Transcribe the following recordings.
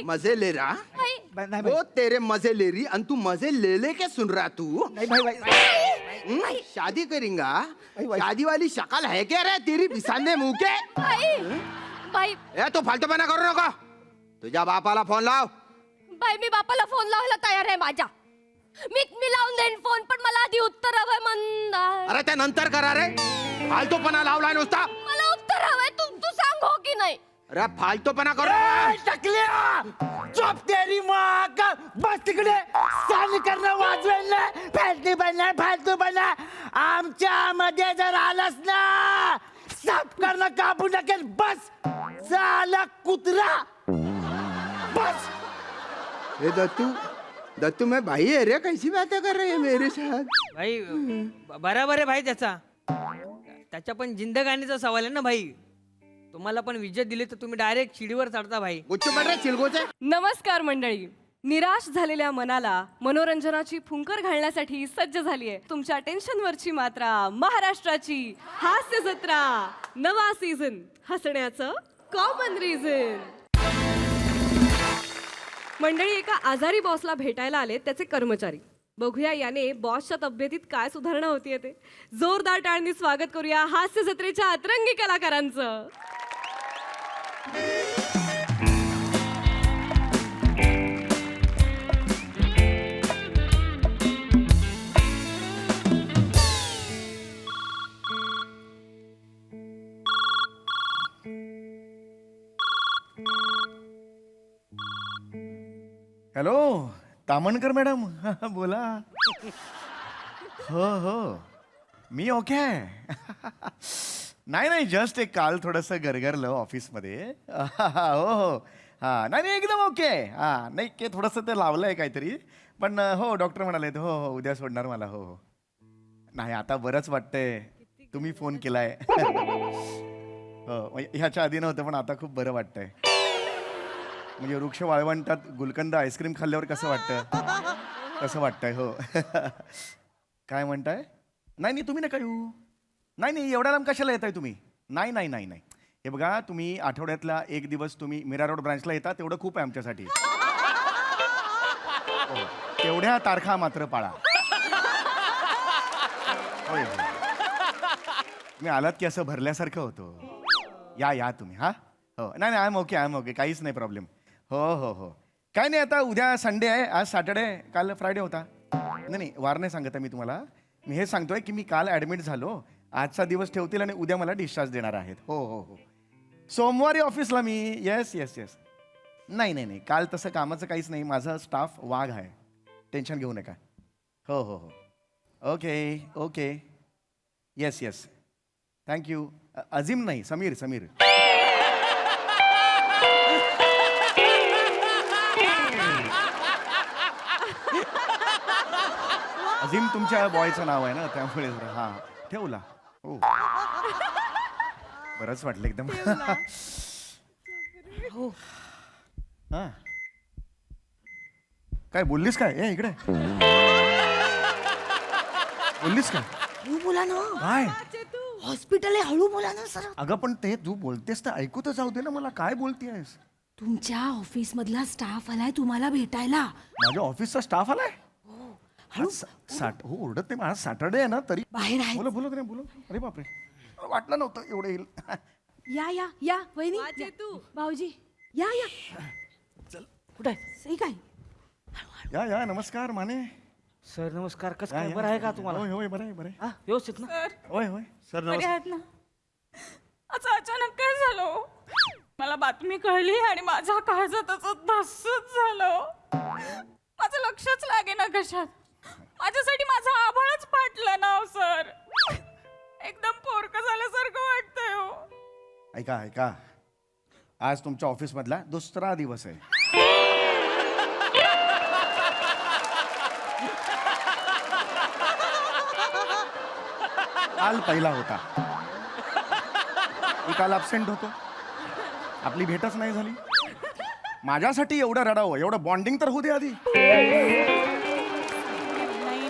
मजे ले रहा नहीं भाई वो तेरे मजे ले रही और तू मजे ले ले के सुन रहा तू नहीं भाई भाई शादी करेंगा भाई। शादी वाली शक्ल है क्या रे तेरी बिसाने मुंह के बाई ए तू फालतूपणा करू नका तुझ्या बापाला फोन लाव बाई मी बापाला फोन लावायला तयार आहे माझ्या मी लावून देईन फोन पण मला आधी उत्तर हवंय मंदार अरे ते नंतर करा रे फालतूपणा लावलाय नुसता मला उत्तर हवंय तू सांग हो की नाही अरे फालतूपणा करू टकल्या चुप तेरी माँ का बस तिकडे साली करणं वाजवेल ना फालतू बनणार आमच्या मध्ये जर आलास ना साफ करणं कापू नकेल बस झाला कुत्रा बस ए दत्तू मैं भाई है रे कैसी बातें कर रहे हैं मेरे साथ भाई बराबर आहे भाई त्याच्या पण जिंदगानीचा सवाल आहे ना भाई तुम्हाला पण विजय दिली तर तुम्ही डायरेक्ट शिडीवर चढता भाई गुच्छ पड रे चिलगोचे नमस्कार मंडळी निराश झालेल्या मनाला मनोरंजनाची फुंकर घालण्यासाठी सज्ज झाली आहे तुमच्या टेन्शनवरची मात्रा महाराष्ट्राची हास्य जत्रा नवा सीझन हसण्याचं कॉमन रिझन मंडळी एका आजारी बॉसला भेटायला आले त्याचे कर्मचारी बघूया याने बॉसच्या तब्येतीत काय सुधारणा होतीये ते जोरदार टाळ्यांनी स्वागत करूया हास्य जत्रेच्या अतरंगी कलाकारांचं हॅलो तामणकर मॅडम बोला हो मी ओके आहे नाही जस्ट एक काल थोडंसं गरगरलं ऑफिसमध्ये हो हां नाही एकदम ओके हां नाही के थोडंसं ते लावलं आहे काहीतरी पण हो डॉक्टर म्हणाले हो उद्या सोडणार मला हो नाही आता बरंच वाटतंय तुम्ही फोन केलाय हो ह्याच्या आधी नव्हतं पण आता खूप बरं वाटतंय म्हणजे वृक्ष वाळवंटात गुलकंद आईस्क्रीम खाल्ल्यावर कसं वाटतं कसं वाटतंय हो काय म्हणताय नाही तुम्ही नका येऊ नाही एवढ्या लांब कशाला येताय तुम्ही नाही हे बघा तुम्ही आठवड्यातला एक दिवस तुम्ही मीरा रोड ब्रांचला येता तेवढं खूप आहे आमच्यासाठी हो, तेवढ्या तारखा मात्र पाळा होय तुम्ही आलात की असं भरल्यासारखं होतं या तुम्ही हा हो नाही आय एम ओके काहीच नाही प्रॉब्लेम हो काय नाही आता उद्या संडे आहे आज सॅटर्डे काल फ्रायडे होता नाही वार नाही सांगत आहे मी तुम्हाला मी हे सांगतोय की मी काल ॲडमिट झालो आजचा दिवस ठेवतील आणि उद्या मला डिस्चार्ज देणार आहेत हो सोमवारी ऑफिसला मी येस नाही काल तसं कामाचं काहीच नाही माझा स्टाफ वाघ आहे टेन्शन घेऊ नका हो ओके येस थँक्यू अजिम नाही समीर अजिम तुमच्या बॉयचं नाव आहे ना त्यामुळे हां ठेवला हो बरंच वाटलं एकदम हां काय बोललीस काय ए इकडे बोललीस काय हळू बोला ना काय हॉस्पिटल आहे हळू बोला ना सर अगं पण ते तू बोलतेस तर ऐकू तर जाऊ दे ना मला काय बोलतेस तुमच्या ऑफिस मधला स्टाफ आलाय तुम्हाला भेटायला माझ्या ऑफिसचा स्टाफ आलाय हळू हो ओरडत नाही आज सॅटर्डे आहे ना तरी बाहेर आहे बोलो अरे बापरे मला वाटलं नव्हतं एवढं येईल या वहिनी चेतू. भाऊजी या चल कुठे सही काय या नमस्कार माने सर नमस्कार कसं काय बरं आहे का तुम्हाला होय बरं आहे हा व्यवस्थित ना होय सर बरे आहेत ना असं अचानक काय झालं मला बातमी कळली आणि माझ्या काळजात धस्सच झालं माझं लक्षच लागे ना कशात माझ्यासाठी माझं आभाळच फाटलं ना सर एकदम पोरकं झाल्यासारखं वाटतंय हो ऐका आज तुमच्या ऑफिस मधला दुसरा दिवस आहे काल पहिला होता मी काल ॲब्सेंट होतो आपली भेटच नाही झाली माझ्यासाठी एवढं रडावं एवढं बॉन्डिंग तर होऊ दे आधी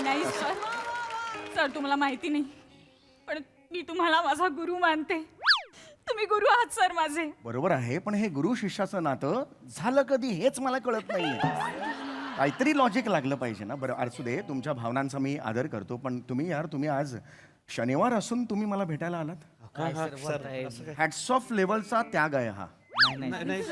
नाही सर तुम्हाला माहिती नाही पण मी तुम्हाला माझा गुरु मानते तुम्ही तुम्ही गुरु आहात सर माझे. बरोबर आहे, पण हे गुरु शिष्याचं नातं झालं कधी हेच मला कळत नाहीये. काहीतरी लॉजिक लागलं पाहिजे ना. बरं असू दे, तुमच्या भावनांचा मी आदर करतो, पण तुम्ही आज शनिवार असून तुम्ही मला भेटायला आलात. हॅट्स ऑफ लेवलचा त्याग आहे हा. नाही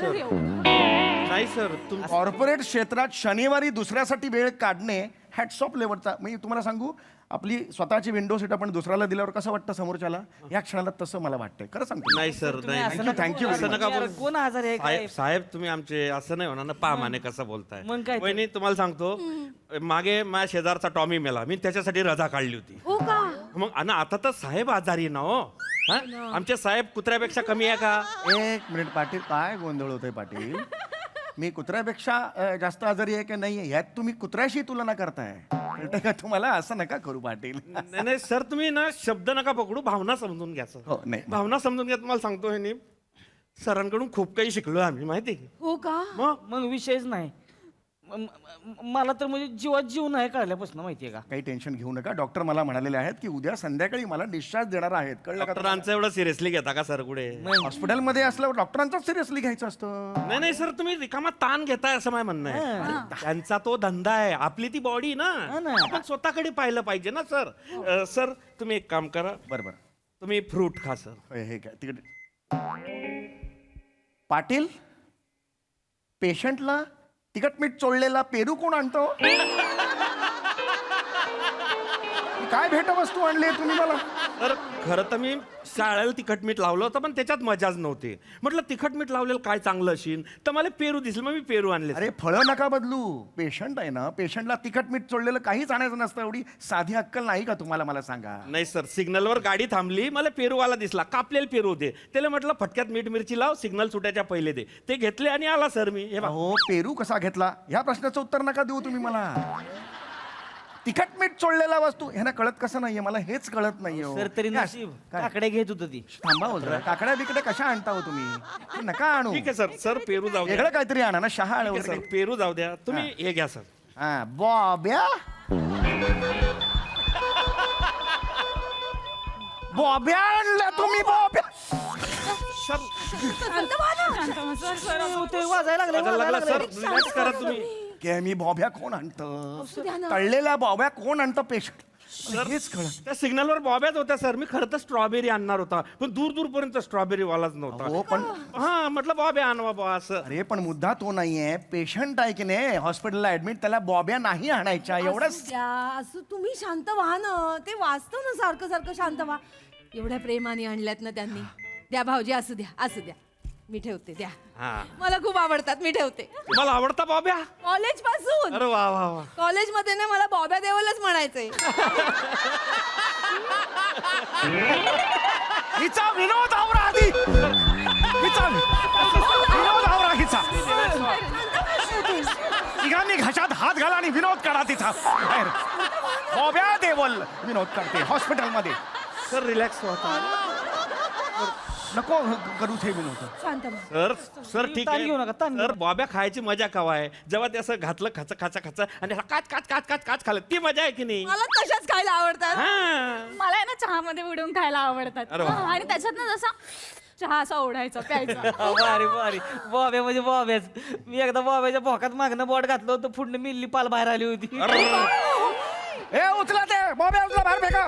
सर कॉर्पोरेट क्षेत्रात शनिवारी दुसऱ्यासाठी वेळ काढणे हॅट्स ऑफ लेवलचा. मी तुम्हाला सांगू, आपली स्वतःची विंडो सीट आपण दुसऱ्याला दिल्यावर कसं वाटतं समोरच्याला, या क्षणाला तसं मला वाटतंय. खरं सांगतो. नाही सर नाही थँक्यू. असं नका बोलू. कोण आजार आहे काय? साहेब तुम्ही आमचे असं नाही होणार ना. पा माने कसं बोलताय. मग काय ते? वहिनी तुम्हाला सांगतो, मागे माझ्या शेजारचा टॉमी मेला, मी त्याच्यासाठी रजा काढली होती. हो का? मग आणि आता तर साहेब आजारी आहे ना हो. हा? आमचे साहेब कुत्र्यापेक्षा कमी आहे का? एक मिनिट पाटील, काय गोंधळ होतोय पाटील? मी कुत्र्यापेक्षा जास्त आजारी आहे की नाही यात तुम्ही कुत्र्याशी तुलना करताय. कळतंय का तुम्हाला? असं नका करू पाटील. नाही नाही सर, तुम्ही ना शब्द नका पकडू, भावना समजून घ्या सर. हो, नाही. भावना समजून घ्या. तुम्हाला सांगतो हे नी, सरांकडून खूप काही शिकलो आम्ही, माहिती आहे? हो का? मग विषयच नाही. मला तर म्हणजे जीवात जीव नाही काढल्यापासून माहितीये का. काही टेन्शन घेऊ नका. डॉक्टर मला म्हणालेले आहेत की उद्या संध्याकाळी मला डिस्चार्ज देणार आहेत. कळलं का? डॉक्टरांचं एवढं सिरियसली घेता का सर कुठे? हॉस्पिटलमध्ये असल्यावर डॉक्टरांचं सिरियसली घ्यायचं असतं. नाही नाही सर, तुम्ही रिकामा ताण घेताय असं माझं म्हणणं आहे. अरे, त्यांचा तो धंदा आहे, आपली ती बॉडी ना. आपण स्वतःकडे पाहिलं पाहिजे ना सर. सर तुम्ही एक काम करा, बरोबर. तुम्ही फ्रूट खा सर. हे काय तिकडे पाटील, पेशंटला तिखट मीठ चोळलेला पेरू कोण आणतो? काय भेटवस्तू आणली तुम्ही मला? तर खरं तर मी शाळेला तिखट मीठ लावलं होतं, पण त्याच्यात मजाच नव्हती. म्हटलं तिखट मीठ लावलेलं काय चांगलं असेल, तर मला पेरू दिसलं, मग मी पेरू आणले. अरे फळं नका बदलू. पेशंट आहे ना, पेशंटला तिखट मीठ चोळलेलं काहीच आणायचं नसतं. एवढी साधी अक्कल नाही का तुम्हाला? मला सांगा. नाही सर, सिग्नलवर गाडी थांबली, मला पेरूवाला दिसला, कापलेले पेरू होते. त्याला म्हटलं फटक्यात मीठ मिरची लाव, सिग्नल सुटायच्या पहिले दे. ते घेतले आणि आला सर मी. हे बघा. हो, पेरू कसा घेतला ह्या प्रश्नाचं उत्तर नका देऊ तुम्ही मला. तिखट मीठ चोळलेला वस्तू ह्यांना कळत कसं नाहीये? मला हेच कळत नाहीये हो. सर तरी काय? नशीब काय? काकडे घेत होत ती. थांबा हो जरा. काकड्या बिकड्या कशा आणता हो तुम्ही? ते नका आणू. ठीक आहे सर. सर पेरू जाऊ द्या. वेगळं काहीतरी आणा ना. शहा ठीक आहे सर, पेरू जाऊ द्या. तुम्ही हे घ्या सर. हा, बॉब्या बॉब्या आणल्या तुम्ही? बॉब्या ते वाजायला लागला सर. लागले. रिलॅक्स करा तुम्ही. के मी बॉब्या कोण आणतं? तळलेल्या बॉब्या कोण आणतं पेशंट? हेच कळत. त्या सिग्नलवर बॉब्याच होत्या सर. मी खरं तर स्ट्रॉबेरी आणणार होता, पण दूर दूरपर्यंत स्ट्रॉबेरी वालाच नव्हता. हो पण हा, म्हटलं बॉब्या आणवा बॉ असं. अरे पण मुद्दा तो नाहीये. पेशंट आहे की नाही हॉस्पिटलला ऍडमिट, त्याला बॉब्या नाही आणायच्या एवढंच. असं तुम्ही शांत व्हा ना. ते वाचतं ना सारखं सारखं. शांत व्हा. एवढ्या प्रेमाने आणल्यात ना त्यांनी. द्या भाऊजी, असू द्या असू द्या. मी ठेवते, द्या. हा, मला खूप आवडतात, मी ठेवते. मला आवडता बॉब्या. कॉलेज पासून. अरे वा वा वा. कॉलेज मध्ये ना मला बॉब्या देवलच म्हणायचंय. हिचा विनोद आवरा आधी. हिचा विनोद आवरा हिचा. तिघांनी घशात हात घाला आणि विनोद करा तिचा. बाहेर बॉब्या देवल विनोद करते हॉस्पिटलमध्ये. सर रिलॅक्स व्हा. नको करू ते विनोद. शांत व्हा. सर सर ठीक ताण घेऊ आहे. नका, ताण घेऊ सर बॉब्या खायची मजा कवा आहे? जेव्हा ते असं घातलं खाचा खाचा खाचा आणि काच काच काच काच काच खाल्लं, ती मजा आहे की नाही? मला तशाच खायला आवडतात. हा. मला आहे ना चहामध्ये बुडवून खायला आवडतात. अरे वा. आणि त्याच्यात ना जसा चहा असा ओढायचा प्यायचा. भारी भारी. बॉब्या म्हणजे बॉब्याच. मी एकदा बॉब्याच्या भोकात मागणं बोट घातलं होतं, पुढनं मिल्ली पाल बाहेर आली होती. ए उचला ते बॉब्या, उचला बाहेर फेका.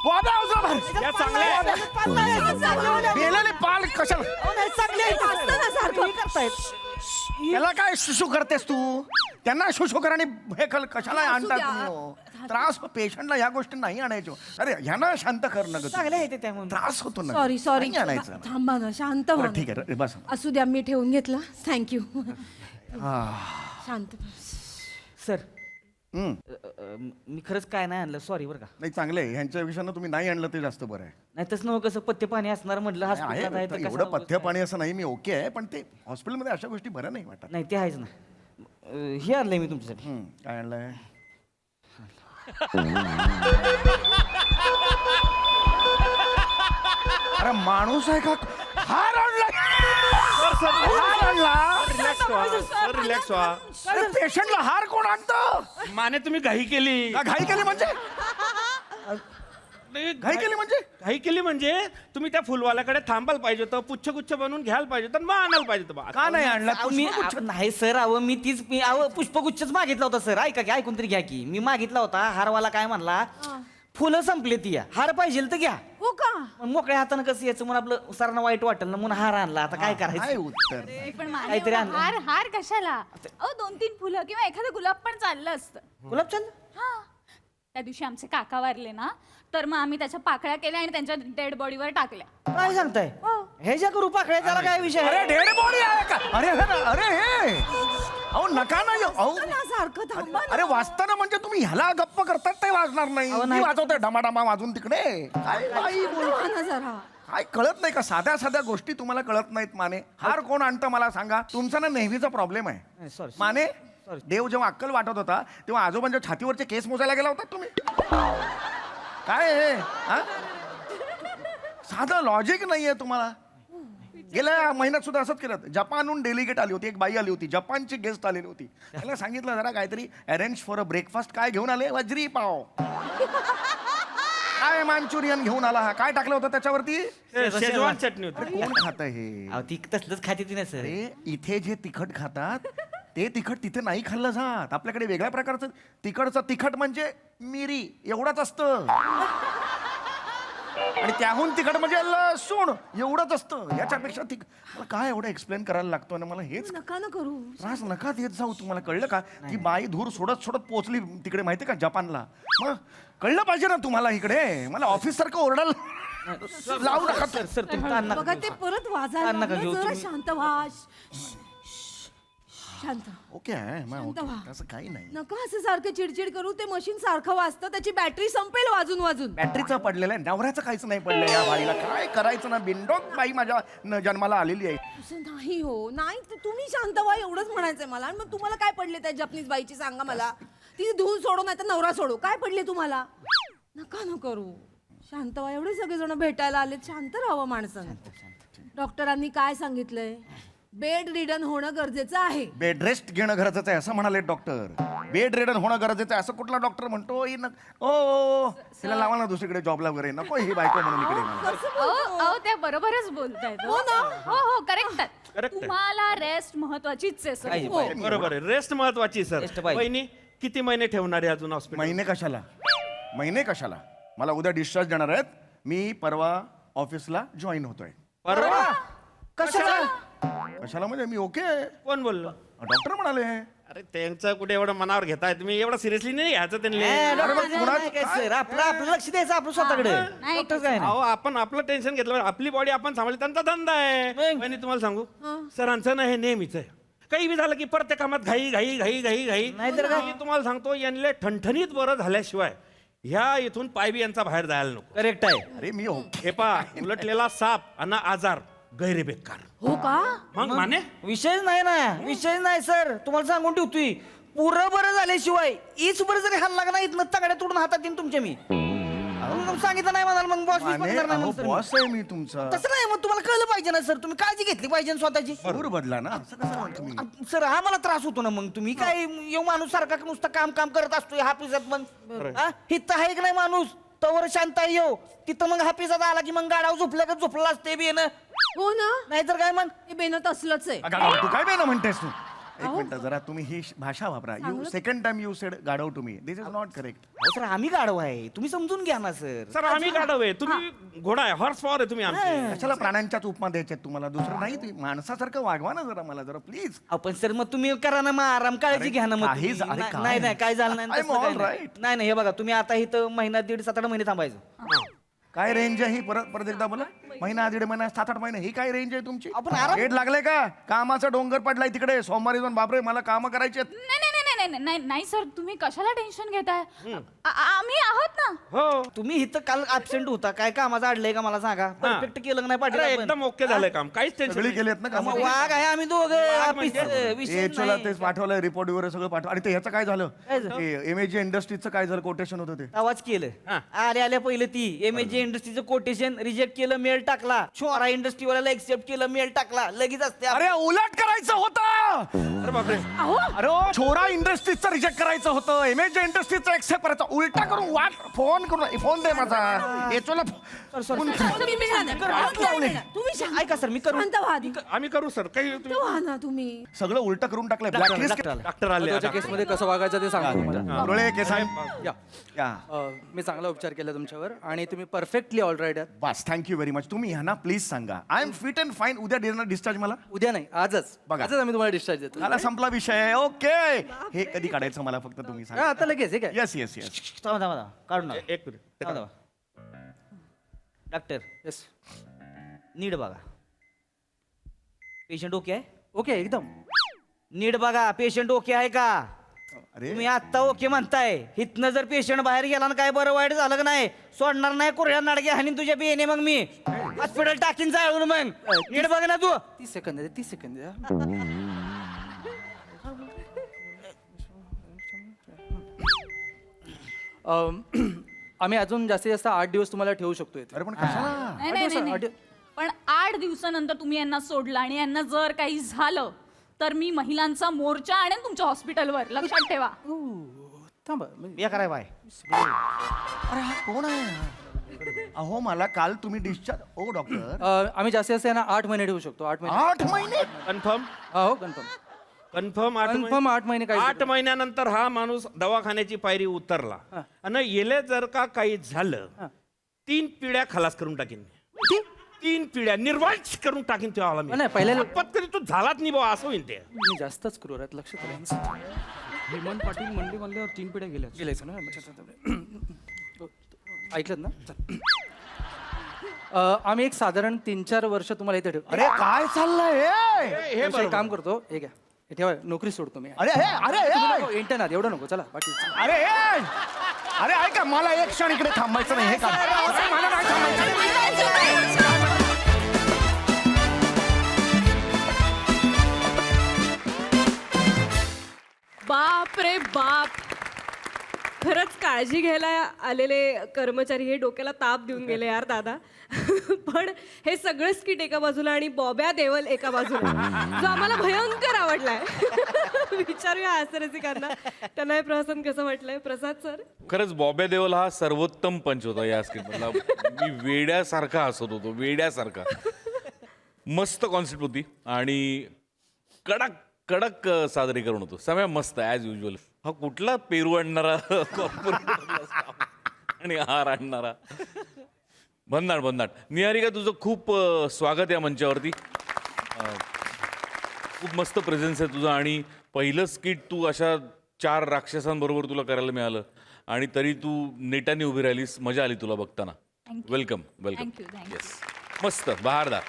बॉब्या उचला बाहेर. या चांगल्या गेलेले पाल कशाला? असतं ना सारखं. त्याला काय शुशू करतेस तू? त्यांना शुशू कर आणि हे कशाला आणता द्या. तुम्ही हो? त्रास पेशंटला ह्या गोष्टी नाही आणायचो. अरे ह्यांना शांत कर ना ग तू. चांगले आहे ते त्या म्हणून. त्रास होतो ना. Sorry sorry. नाही आणायचं. थांबा ना, शांत व्हा बरं, ना. ठीक आहे बस. असू द्या, मी ठेवून घेतलं. थँक्यू. शांत. सर हम्म. मी खरंच काय नाही आणलं, सॉरी बरं का. नाही चांगलं आहे. ह्यांच्या विषयानं तुम्ही नाही आणलं ते जास्त बरं आहे. नाही तसं नव्हतं, कसं पथ्य पाणी असणार म्हटलं आहे हॉस्पिटलात आहे तर एवढं कशाला पथ्य पाणी असं नाही. मी ओके आहे, पण ते हॉस्पिटलमध्ये अशा गोष्टी बऱ्या नाही वाटत. नाही ते आहेच ना. हे आणलंय मी तुमच्यासाठी. काय आणलंय? अरे माणूस आहे का? हार आणला. हार आणला. रिलॅक्स व्हा. सर रिलॅक्स व्हा. अरे पेशंटला हार कोण आणतं? माने तुम्ही घाई केली. का घाई केली म्हणजे? घाई केली म्हणजे? घाई केली म्हणजे तुम्ही त्या फुलवाल्याकडे थांबायला पाहिजे होतं, पुच्छगुच्छ बनवून घ्यायला पाहिजे होतं, मग आणायला पाहिजे होतं. का नाही आणला? नाही सर मी पुष्पगुच्छच मागितला होता सर. ऐका की ऐकून तरी घ्या की. मी मागितला होता, हारवाला काय म्हणला, फुलं संपले ती हार पाहिजे तर घ्या. हो का? मग मोकळ्या हातानं कसं यायचं म्हणून आपलं सरांना वाईट वाटेल ना म्हणून हार आणला. आता काय काय करायचं? उत्तर? पण काहीतरी आणलं. हार हार कशाला? अहो 2-3 फुलं किंवा एखादं गुलाब पण चाललं असतं. गुलाबचंद हा त्या दिवशी आमचे काका वारले ना, तर मग आम्ही त्याच्या पाकळ्या केल्या आणि त्यांच्या डेड बॉडीवर टाकल्या. काय सांगताय? हे ज्या करू पाकळ्या त्याला काय विषय अरे आहे? डेड बॉडी आहे का? अरे अरे हे अहो नका ना अहो. ना सारखं थांबा ना. अरे वाचताना म्हणजे तुम्ही ह्याला गप्प करतात ते वाजणार नाही. अहो, मी नाही. वाजवतोय डमाडमा वाजून तिकडे. काय बाई बोल- थांबा ना जरा. काय कळत नाही का? साध्या साध्या गोष्टी तुम्हाला कळत नाहीत माने. हार कोण आणतं मला सांगा? तुमचा ना नेहमीचा प्रॉब्लेम आहे सॉरी. माने. देव जेव्हा अक्कल वाटत होता तेव्हा आजोबांच्या छातीवरचे केस मोजायला गेला होता तुम्ही? काय हे हा? साधं लॉजिक नाहीये तुम्हाला. गेल्या महिन्यात सुद्धा असंच केलं. जपानहून डेलिगेट आली होती, एक बाई आली होती, जपानची गेस्ट आलेली होती. त्याला सांगितलं जरा काहीतरी अरेंज फॉर अ ब्रेकफास्ट. काय घेऊन आले? वजरी पाव. काय मांचुरियन घेऊन आला हा? काय टाकलं होतं त्याच्यावरती? शेजवान चटणी होती. कोण खातं हे? अहो ती तसलंच खाते ती ना सर. अरे इथे जे तिखट खातात ते तिखट तिथे नाही खाल्लं जात. आपल्याकडे वेगळ्या प्रकारचं तिखटचं तिखट म्हणजे मिरी एवढंच असतं. आणि त्याहून तिखट म्हणजे लसूण एवढंच असतं. याच्यापेक्षा मला काय एवढं एक्सप्लेन करायला लागतो ना. मला हेच नका ना करू. त्रास नका देत जाऊ. तुम्हाला कळलं का? ती बाई धूर सोडत सोडत पोहोचली तिकडे माहिती का जपानला. मग कळलं पाहिजे ना तुम्हाला. इकडे मला ऑफिस सारखं ओरडायला लावू नका. सर तुम्ही ताण नका बघा घेऊ. ते परत वाजायला ताण नका लागलं. घेऊ जरा तुम्ही. शांत व्हा. शांत. ओके आहे मग शांत ओके. व्हा. असं काही नाही. नका असं सारखं चिडचिड करू. ते मशीन सारखं वाजतं. त्याची बॅटरी संपेल वाजून वाजून. बॅटरीचं पडलेलं आहे. नवऱ्याचं काहीच नाही पडलं या बाईला. काय करायचं ना. बिंडोक बाई माझ्या जन्माला आलेली आहे. असं नाही हो. नाही तुम्ही शांत व्हा एवढंच म्हणायचंय मला. आणि मग तुम्हाला काय पडले त्या जपनीज बाईची सांगा मला. ती धूल सोडू नाही तर नवरा सोडू. काय पडले तुम्हाला? नका न करू. शांत व्हा. एवढे सगळेजण भेटायला आले. शांत राहावं माणसानं. डॉक्टरांनी काय सांगितलंय? बेड रिडन होणं गरजेचं आहे. बेड रेस्ट घेणं गरजेचं आहे असं म्हणाले डॉक्टर. बेड रिडन होणं गरजेचं आहे असं कुठला डॉक्टर म्हणतो? ओ तिला लावा ना दुसरीकडे जॉबला वगैरे. नको ही बायको म्हणून इकडे मला. अहो त्या बरोबरच बोलतायत. हो ना? हो करेक्ट आहे. आहे. तुम्हाला रेस्ट महत्वाचीच आहे पाहिजे, सर. पाहिजे. बरोबर आहे. रेस्ट महत्वाची सर. Rest पाहिजे. वहिनी किती महिने ठेवणार आहे अजून हॉस्पिटल? महिने कशाला? मला उद्या डिस्चार्ज देणार आहेत. मी परवा ऑफिसला जॉईन होतोय. परवा कशाला म्हणजे मी ओके. कोण बोललो? डॉक्टर म्हणाले. अरे त्यांचं कुठे एवढं मनावर घेताय तुम्ही? एवढं सिरियसली नाही घ्यायचं त्यांनी. डॉक्टर मग कुणाचं नाही काय सर. आपलं लक्ष द्यायचं आपलं स्वतःकडे. डॉक्टर काय नाही. अहो आपण आपलं टेन्शन घेतलं पाहिजे. आपली बॉडी आपण सांभाळली. त्यांचा धंदा आहे. मग? वहिनी तुम्हाला सांगू सरांचं ना हे नेहमीच आहे. काही बी झालं की प्रत्येक कामात घाई घाई घाई घाई घाई. नाहीतर काय? मी तुम्हाला सांगतो यांले ठणठणीत बरं झाल्याशिवाय ह्या इथून पाय बी यांचा बाहेर जायला नको. करेक्ट आहे. अरे मी ओके. हे पा उलटलेला साप आणि आजार गैरे बेकार. हो का? मग माने विषयच नाही ना. विषय नाही सर. तुम्हाला सांगून ठेवतोय पुरं बरं झाल्याशिवाय इच बरं जरी हल्ला का नाही इथनं तगड्या तोडून हातात येईन तुमच्या मी. मग सांगितलं नाही म्हणाल मग बॉस बॉस आहे मी तुमचा. तसं नाही. मग तुम्हाला कळलं पाहिजे ना सर. तुम्ही काळजी घेतली पाहिजे ना स्वतःची. बरोबर बदला ना. असं कसं म्हणता तुम्ही? सर हा मला त्रास होतो ना. मग तुम्ही काय येऊ माणूस सारखा नुसतं काम करत असतोय हापिसात. मग हिथं आहे की नाही माणूस तवर शांत येऊ. तिथं मग हापिसात आला की मग गाडावर झोपला असते बी येणं. हो ना? नाहीतर काय मग. हे बेनत असलंच आहे. अगं, तू काय बेना म्हणतेस तू? एक मिनिट जरा तुम्ही ही भाषा वापरा. You second time you said गाडव to me. This is not correct. Sir आम्ही गाडव आहे. तुम्ही समजून घ्या ना सर. सर आम्ही गाढव आहे. तुम्ही घोडा आहे. हॉर्स पॉवर आहे तुम्ही आमचे. कशाला प्राण्यांच्याच उपमा द्यायच्यात तुम्हाला? दुसरं नाही. तुम्ही माणसासारखं वागवा ना जरा. मला जरा प्लीज. आपण सर मग तुम्ही करा ना मग आराम काळजी घ्या ना मग काही तुम्ही. अरे काय? नाही काय झालं नाही I'm तसलं काही all नाही. right. नाही हे बघा तुम्ही आता इथं महिना दीड 7-8 महिने थांबायचं. काय रेंज आहे ही? परत एकदा बोला. महिना 1.5 महिना 7-8 महिने ही काय रेंज आहे तुमची? आपण आराम- रेट लागले का? कामाचा डोंगर पडलाय तिकडे. सोमवारी जाऊन बापरे मला काम करायचे आहेत. नाही सर तुम्ही कशाला टेन्शन घेताय? आम्ही आहोत ना. हो तुम्ही इथं काल ऍबसेंट होता. काय कामाचं अडलंय का मला सांगा. परफेक्ट केलं का नाही अरे, पाटील एकदम ओके झालंय काम. काहीच टेन्शन सगळी नाही. केलेत ना काम? वाघ आहे आम्ही दोघं ऑफिस विषय चला नाही. तेच पाठवलंय रिपोर्ट वगैरे सगळं पाठव. आणि ते ह्याचं काय झालं? काय झालं? एमएजी इंडस्ट्रीजचं काय झालं? कोटेशन होतं ते. आवाज केलं आल्या पहिलं ती एमएजी इंडस्ट्रीचं कोटेशन रिजेक्ट केलं. मेल टाकला. छोरा इंडस्ट्रीवाल्याला एक्सेप्ट केलं. मेल टाकला. लगेच असते. अरे उलट करायचं होतं. अरे बापरे. अरे छोरा इंडस्ट्रीजचं रिजेक्ट करायचं होतं. एमएजी इंडस्ट्रीजचं एक्सेप्ट करायचं. उलटा करून वाट फोन करू फोन दे माझा येचोला तुम्ही मिळणार नाही. नाही, नाही, नाही. तुम्ही शांत- ऐका सर, मी करू. शांत व्हा आधी. आम्ही करू सर काही तुम्ही व्हा ना तुम्ही. सगळं उलट करून टाकलंय Blacklist डॉक्टर आले आता. केसमध्ये कसं वागायचं ते सांगतो तुम्हाला. डोळे केस आहे. या या मी चांगला उपचार केला तुमच्यावर आणि तुम्ही परफेक्टली ऑल राईट आहात. बस थँक्यू व्हेरी मच. तुम्ही ह्यांना प्लीज सांगा I am fit and fine. उद्या डिनर डिस्चार्ज मला उद्या नाही, आजच बघा. आजच आम्ही तुम्हाला डिस्चार्ज देतो. मला संपला विषय. ओके हे कधी काढायचं मला फक्त तुम्ही हा, सांगा. आता लगेच हे काय येस येस येस. थांबा काढू ना. एक मिनिट थांबा. डॉक्टर येस नीट बघा. पेशंट ओके आहे? ओके एकदम. नीट बघा, पेशंट ओके आहे का? अरे तुम्ही आत्ता ओके म्हणताय, इथनं जर पेशंट बाहेर गेला ना काय बरं वाईट झालं का नाही, सोडणार नाही कुऱ्या नाडगे आणि तुझ्या बियेने मग मी हॉस्पिटल टाकीन जाळून. मग नीट बघ ना तू. 30 सेकंद आहे, 30 सेकंद आहे. आम्ही अजून जास्तीत जास्त 8 दिवस तुम्हाला ठेवू शकतो इथे. अरे पण कशाला? नाही नाही नाही, नाही पण 8 दिवसानंतर तुम्ही यांना सोडलं आणि यांना जर काही झालं तर मी महिलांचा मोर्चा आणेन तुमच्या हॉस्पिटलवर, लक्षात ठेवा. थांबा या कराय बाय. अरे हा कोण आहे? अहो मला काल तुम्ही डिस्चार्ज ओ डॉक्टर आम्ही जास्तीत जास्त यांना 8 महिने ठेवू शकतो. 8 महिने. 8 महिने. कन्फर्म हो कन्फर्म. कन्फर्म कन्फर्म 8 महिने काही 8 महिन्यानंतर हा माणूस दवाखान्याची पायरी उतरला आणि येले जर का काही झालं 3 पिढ्या खलास करून टाकीन. 3 पिढ्या निर्वाच करून टाकीन तेव्हा मी. नाही, पहिल्या- पत्करी तू झालाच नाही भाऊ असं होईल ते. मी जास्तच क्रूर आहेत, लक्षात आलं. हेमंत पाटील मंडी म्हणल्यावर 3 पिढ्या गेल्याच ना. ऐकलं ना. आम्ही एक साधारण 3-4 वर्ष तुम्हाला इथे ठेवू. अरे काय चाललंय हे? हे एक काम करतो, हे घ्या, हे ठेवा, नोकरी सोडतो मी. अरे हे अरे हे. इंटरनेट एवढं नको, चला बाकी. अरे हे. अरे ऐका मला एक क्षण इकडे थांबायचं नाही. हे काम मला नाही थांबायचं. बाप रे बाप, खरंच काळजी घ्यायला आलेले कर्मचारी हे डोक्याला ताप देऊन गेले यार दादा. पण हे सगळं स्किट एका बाजूला आणि बॉब्या देवल एका बाजूला, जो आम्हाला भयंकर आवडलाय. विचारूया हास्यरसिकांना त्यांना हे प्रहसन कसं वाटलंय. प्रसाद सर. खरंच बॉबे देओल हा सर्वोत्तम पंच होता या स्क्रिप्टमधला. मी वेड्यासारखा हसत होतो, वेड्यासारखा. मस्त कॉन्सेप्ट होती आणि कडक कडक सादरीकरण होतं. समय मस्त ॲज युजल. हा कुठला पेरू आणणारा आणि हार आणणारा. भन्नाट. निहारिका तुझं खूप स्वागत या मंचावरती. खूप मस्त प्रेझेन्स आहे तुझं आणि पहिलं स्किट तू अशा 4 राक्षसांबरोबर तुला करायला मिळालं आणि तरी तू नेटाने उभी राहिलीस. मजा आली तुला बघताना. Welcome welcome. येस मस्त बहारदार.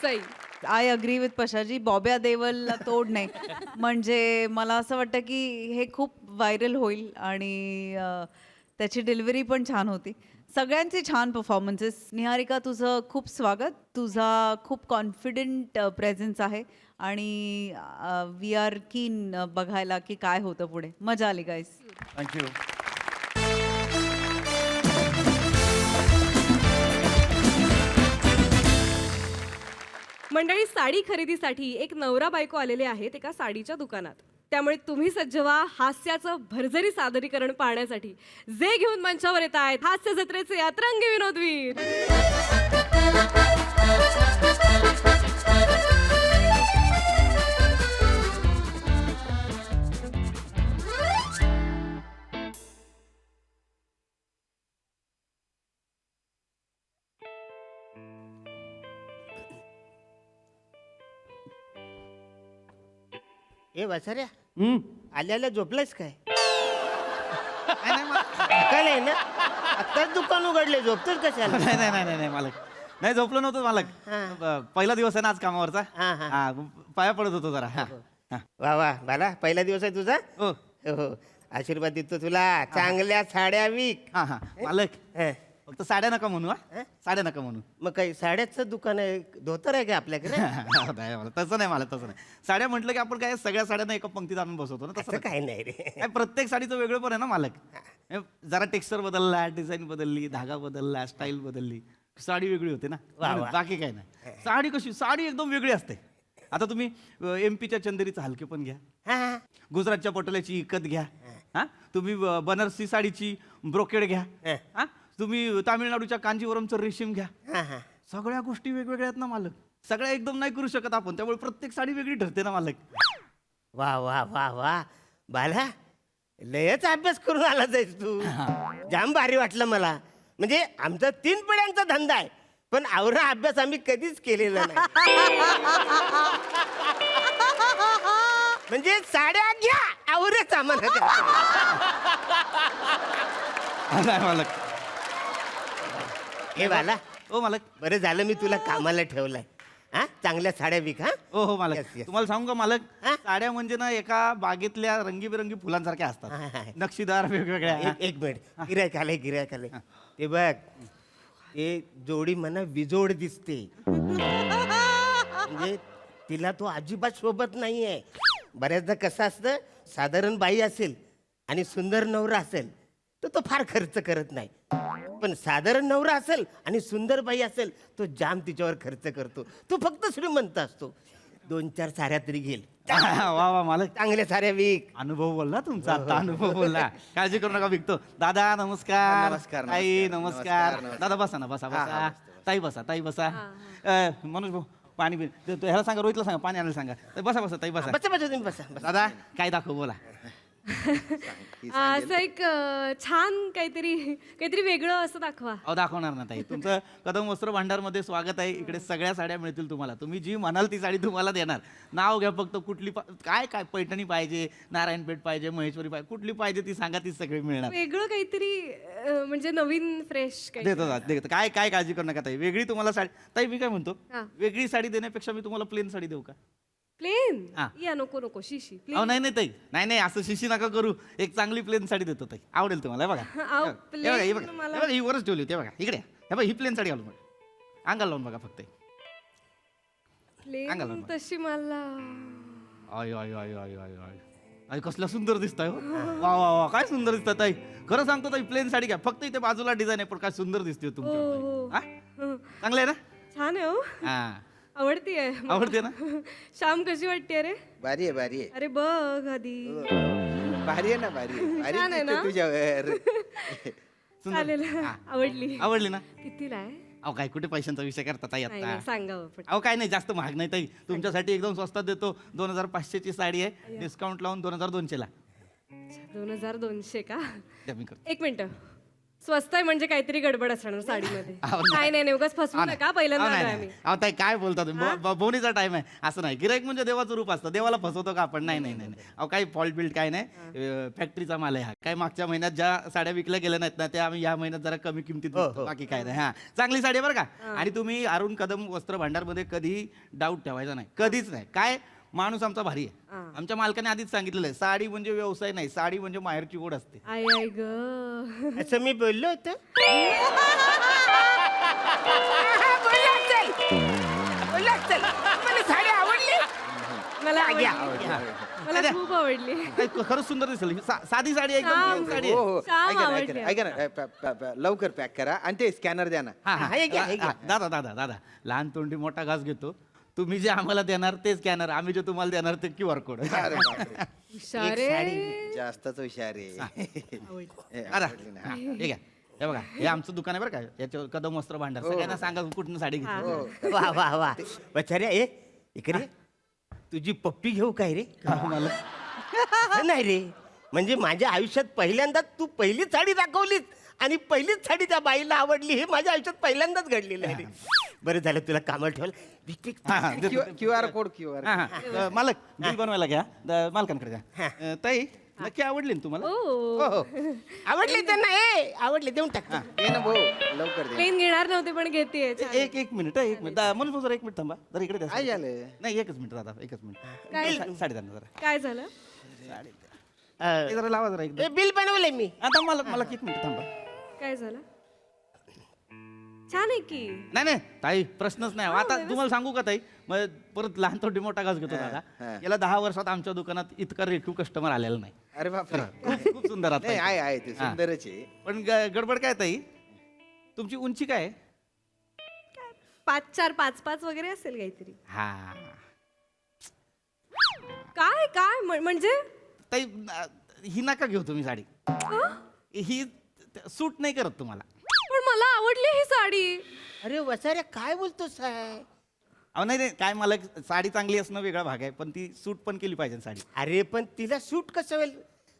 सई. आय अग्री विथ पशाजी. बॉब्या देवलला तोड नाही. म्हणजे मला असं वाटतं की हे खूप व्हायरल होईल आणि त्याची डिलिव्हरी पण छान होती. सगळ्यांचे छान परफॉर्मन्सेस. निहारिका तुझं खूप स्वागत. तुझा खूप कॉन्फिडंट प्रेझेन्स आहे आणि वी आर कीन बघायला की काय होतं पुढे. मजा आली गाईस. थँक्यू. मंडळी, साडी खरेदीसाठी एक नवरा बायको आलेले आहेत एका साडीच्या दुकानात. त्यामुळे तुम्ही सज्ज व्हा हास्याचं भरजरी सादरीकरण पाहण्यासाठी. जे घेऊन मंचावर येत आहेत हास्य जत्रेचे अतरंगी विनोदवीर. ए वासऱ्या आल्याला झोपलायस काय? काय नाही ना, आत्ताच दुकान उघडले, झोपतोच कशाला? नाही मालक, नाही झोपलो नव्हतो मालक. पहिला दिवस आहे ना आज कामावरचा. हा, पाया पडत होतो जरा. वा वा बाला, पहिला दिवस आहे तुझा. हो हो, आशीर्वाद देतो तुला. चांगल्या साड्या विक. हा मालक. हं. फक्त साड्या नका म्हणू. साड्या नका म्हणू. मग काही साड्याचं दुकान आहे, धोतर आहे का आपल्याकडे? नाही मला तसं नाही, मला तसं नाही. साड्या म्हटलं की आपण काय सगळ्या साड्यांना एका पंक्तीत आणून बसवतो ना, असं तसं काही नाही रे. काय प्रत्येक साडीचं वेगळं पण आहे ना मालक. जरा टेक्स्चर बदलला, डिझाईन बदलली, धागा बदलला, स्टाईल बदलली, साडी वेगळी होते ना. बाकी काय नाही. साडी कशी, साडी एकदम वेगळी असते. आता तुम्ही MP च्या चंदेरीचं हलके पण घ्या, गुजरातच्या पटोल्याची इकत घ्या, हा तुम्ही बनारसी साडीची ब्रोकेड घ्या. हा तुम्ही तामिळनाडूच्या कांजीवरमचं रेशीम घ्या. हा हा सगळ्या गोष्टी वेगवेगळ्या आहेत ना मालक. सगळ्या एकदम नाही करू शकत आपण, त्यामुळे प्रत्येक साडी वेगळी ठरते ना मालक. वा वा वा वा बाला लयच अभ्यास करून आला जायस तू. जाम भारी वाटलं मला. म्हणजे आमचा 3 पिढ्यांचा धंदा आहे, पण आवरा अभ्यास आम्ही कधीच केलेला नाही. म्हणजे साड्या घ्या आवरेच आम्हाला द्या. नाही मालक. हे बाला हो मालक. बरं झालं मी तुला कामाला ठेवलंय. हा चांगल्या साड्या विक. हा हो हो मालक. Yes, yes. तुम्हाला सांगू का मालक, हा? साड्या म्हणजे ना एका बागेतल्या रंगीबेरंगी फुलांसारख्या हा, असतात, हा. नक्षीदार वेगवेगळ्या. एक मिनिट गिरायक आले. ते बघ ते जोडी म्हणा विजोड दिसते. म्हणजे तिला तो अजिबात शोभत नाहीये. बऱ्याचदा कसं असतं, साधारण बाई असेल आणि सुंदर नवरा असेल तर तो फार खर्च करत नाही, पण साधारण नवरा असेल आणि सुंदर बाई असेल तो जाम तिच्यावर खर्च करतो. तो फक्त श्रीमंत असतो. 2-4 साड्या तरी घेईल. वा वा मालक. चांगल्या साड्या विक. अनुभव बोलला तुमचा आता, अनुभव बोलला. काळजी करू नका, विकतो. दादा नमस्कार. नमस्कार, ताई नमस्कार, नमस्कार. नमस्कार. दादा बसा ना, बसा बसा. ताई बसा, ताई बसा. मनोज भाऊ पाणी ह्याला सांगा, रोहितला सांगा पाणी आणायला सांगा. बसा बसा ताई बसा. बसा बसा तुम्ही बसा. दादा काय दाखव बोला. असं एक छान काहीतरी वेगळं असं दाखवा. अहो दाखवणार ना ताई. तुमचं कदम वस्त्र भांडारमध्ये स्वागत आहे. इकडे सगळ्या साड्या मिळतील तुम्हाला. तुम्ही जी म्हणाल ती साडी तुम्हाला देणार. नाव घ्या फक्त. कुठली काय काय पैठणी पाहिजे, नारायणपेठ पाहिजे, महेश्वरी पाहिजे, कुठली पाहिजे ती सांगा, ती सगळी मिळणार. वेगळं काहीतरी म्हणजे नवीन फ्रेश देतो. काय काय काळजी करू नका ताई. वेगळी तुम्हाला साडी. ताई मी काय म्हणतो, हा. वेगळी साडी देण्यापेक्षा मी तुम्हाला प्लेन साडी देऊ का? प्लेन. हा. या नको शिशी अहो नाही नाही ताई, नाही नाही असं शिशी नका करू. एक चांगली प्लेन साडी देतो ताई, आवडेल तुम्हाला. हे बघा, अहो, हे बघा, हे बघा, plain हे बघा, ही वरच ठेवली होती. हे बघा इकडे. हे बघा ही प्लेन साडी घालून बघा, अंगाला लावून बघा फक्त. अंगाला प्लेन लावून बघा. तशी मला I I I I I I I कसला सुंदर दिसताय हो. वा वा वा काय सुंदर दिसतात ताई. खरं सांगतो ताई, प्लेन साडी घ्या फक्त. इथे बाजूला डिझाईन आहे पण काय सुंदर दिसते हो, तुमच्या. चांगलं आहे ना. छान आहे हो. हा आवडतीये. आवडते ना. श्याम कशी वाटते रे? भारी आहे. अरे बघ आधी. भारी आहे ना, भारी आहे. छान आहे ना? भारी तुझ्यावर. चालेल. आवडली ना. कितीला आहे? अहो काय कुठे पैशांचा विषय करता ताई नाही, आता. नाही, सांगा हो पटकन. अहो काय नाही, जास्त महाग नाही ताई. तुमच्यासाठी एकदम स्वस्तात देतो. 2500 ची साडी आहे, डिस्काउंट लावून 2200 ला. 2200 का? द्या मी करतो. एक मिनिट. स्वस्त आहे म्हणजे काहीतरी गडबड असणार साडीमध्ये. अहो, नाही उगाच फसवू नका. पहिल्यांदा अहो, आलोय नाही, आम्ही. नाही. अहो ताई काय बोलता तुम्ही, बोनीचा टाइम आहे. असं नाही, गिराईक म्हणजे देवाचं रूप असतं. देवाला फसवतो का आपण? नाही नाही नाही नाही. अहो काही फॉल्ट बिल्ट काय नाही. फॅक्टरीचा माल आहे हा. काय मागच्या महिन्यात ज्या साड्या विकल्या गेल्या नाहीत ना, त्या आम्ही या महिन्यात जरा कमी किमतीत विकतो. बाकी काय नाही. हा चांगली साडी आहे बरं का. आणि तुम्ही अरुण कदम वस्त्र भांडारमध्ये कधी डाऊट ठेवायचा नाही, कधीच नाही. काय माणूस आमचा भारी आहे. आमच्या मालकाने आधीच सांगितलेलं आहे, साडी म्हणजे व्यवसाय नाही, साडी म्हणजे माहेरची ओढ असते. आय आय ग. असं मी बोललो होतं. मला साडी आवडली. मला घ्या. मला खूप आवडली. काय खरंच सुंदर दिसेल. साधी साडी आहे, एकदम छान. plain साडी हो आहे. हो छान ऐका ना, आवडली. ऐका ना. लवकर पॅक करा आणि ते स्कॅनर द्या ना. हा, हा. हे घ्या, हे घ्या. हा, दादा दादा दादा लहान तोंडी मोठा घास घेतो. तुम्ही जे आम्हाला देणार ते स्कॅनर, आम्ही जे तुम्हाला देणार ते QR कोड. अरे बापरे. हुशार एक आहे. जास्तच हुशार आहे. अरे आवडली ना. हा, हे घ्या. हे बघा, हे आमचं दुकान आहे बरं का. याच्यावर कदम वस्त्र भांडार. सगळ्यांना सांगा कुठून साडी घेतली. वा वा वा बचाऱ्या इकडे तुझी पप्पी घेऊ काय रे? असं नाही रे, म्हणजे माझ्या आयुष्यात पहिल्यांदाच तू पहिलीच साडी दाखवलीस आणि पहिलीच साडी त्या बाईला आवडली. हे माझ्या आयुष्यात पहिल्यांदाच घडलेलं आहे रे. बरं झालं तुला कामाला ठेवलं. हा, हा, देतो. QR code QR. हा, हा. मालक बिल बनवायला घ्या. मालकांकडे द्या. ताई नक्की आवडली ना तुम्हाला? ओ आवडली त्यांना. आवडली देऊन टाक. ये ना भाऊ, लवकर दे. प्लेन घेणार नव्हते पण घेते. एक मिनिट. एक मिनिट मनोज भाऊ, जरा 1 मिनिट थांबा. जरा इकडे द्या. काय झालं? नाही, एकच मिनिट दादा, एकच काय? मिनिट. साडी द्या ना जरा. काय झालं? हे जरा लावा जरा एकदा. बिल बनवलंय मी. आता मला 1 मिनिट थांबा. काय झालं? छान आहे की. नाही नाही ताई, प्रश्नच नाही. आता तुम्हाला सांगू का ताई, मग परत लहान थोडी मोठा घास घेतो दादा. याला 10 वर्षात आमच्या दुकानात इतका रेखीव कस्टमर आलेला नाही. अरे बापरे. खूप सुंदर आता. नाही, आहे ते सुंदरच आहे. पण गडबड काय ताई, तुमची उंची काय आहे? 5'4", 5'5" वगैरे असेल काहीतरी. हा काय काय म्हणजे? ताई ही नका घेऊ तुम्ही साडी. ही सूट नाही करत तुम्हाला. पण मला आवडली ही साडी. अरे वसाऱ्या काय बोलतोस साहेब? अहो नाही नाही, काय मला साडी चांगली असणं वेगळा भाग आहे, पण ती सूट पण केली पाहिजे साडी. अरे पण तिला सूट कसं होईल?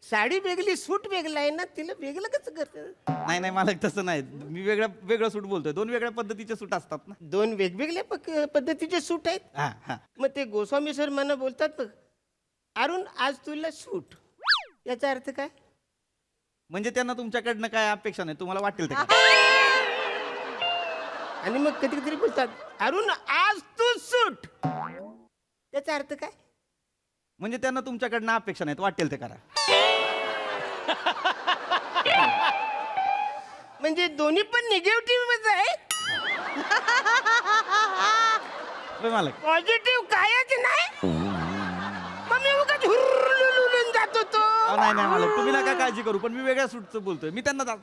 साडी वेगळी सूट वेगळं आहे ना, तिला वेगळं कसं करतं? नाही नाही, मला तसं नाही. मी वेगळं सूट बोलतोय. 2 वेगळ्या पद्धतीचे सूट असतात ना. 2 वेगवेगळ्या पद्धतीचे सूट आहेत. हा हा. मग ते गोस्वामी सर मला बोलतात बघ, अरुण आज तुला सूट, याचा अर्थ काय? म्हणजे त्यांना तुमच्याकडनं काय अपेक्षा नाही, तुम्हाला वाटेल ते करा. आणि मग कधी कधी बोलतात, अरुण आज तू सूट, याचा अर्थ काय? म्हणजे त्यांना तुमच्याकडनं अपेक्षा नाहीत, वाटेल ते करा. म्हणजे दोन्ही पण निगेटिव्ह आहे, मालक. पॉझिटिव्ह कायच नाही. मग मी उगाच हुर्रुलुलुलुन जात होतो. नाही नाही मालक, तुम्ही नका काळजी करू, पण मी वेगळ्या सूटचं बोलतोय. मी त्यांना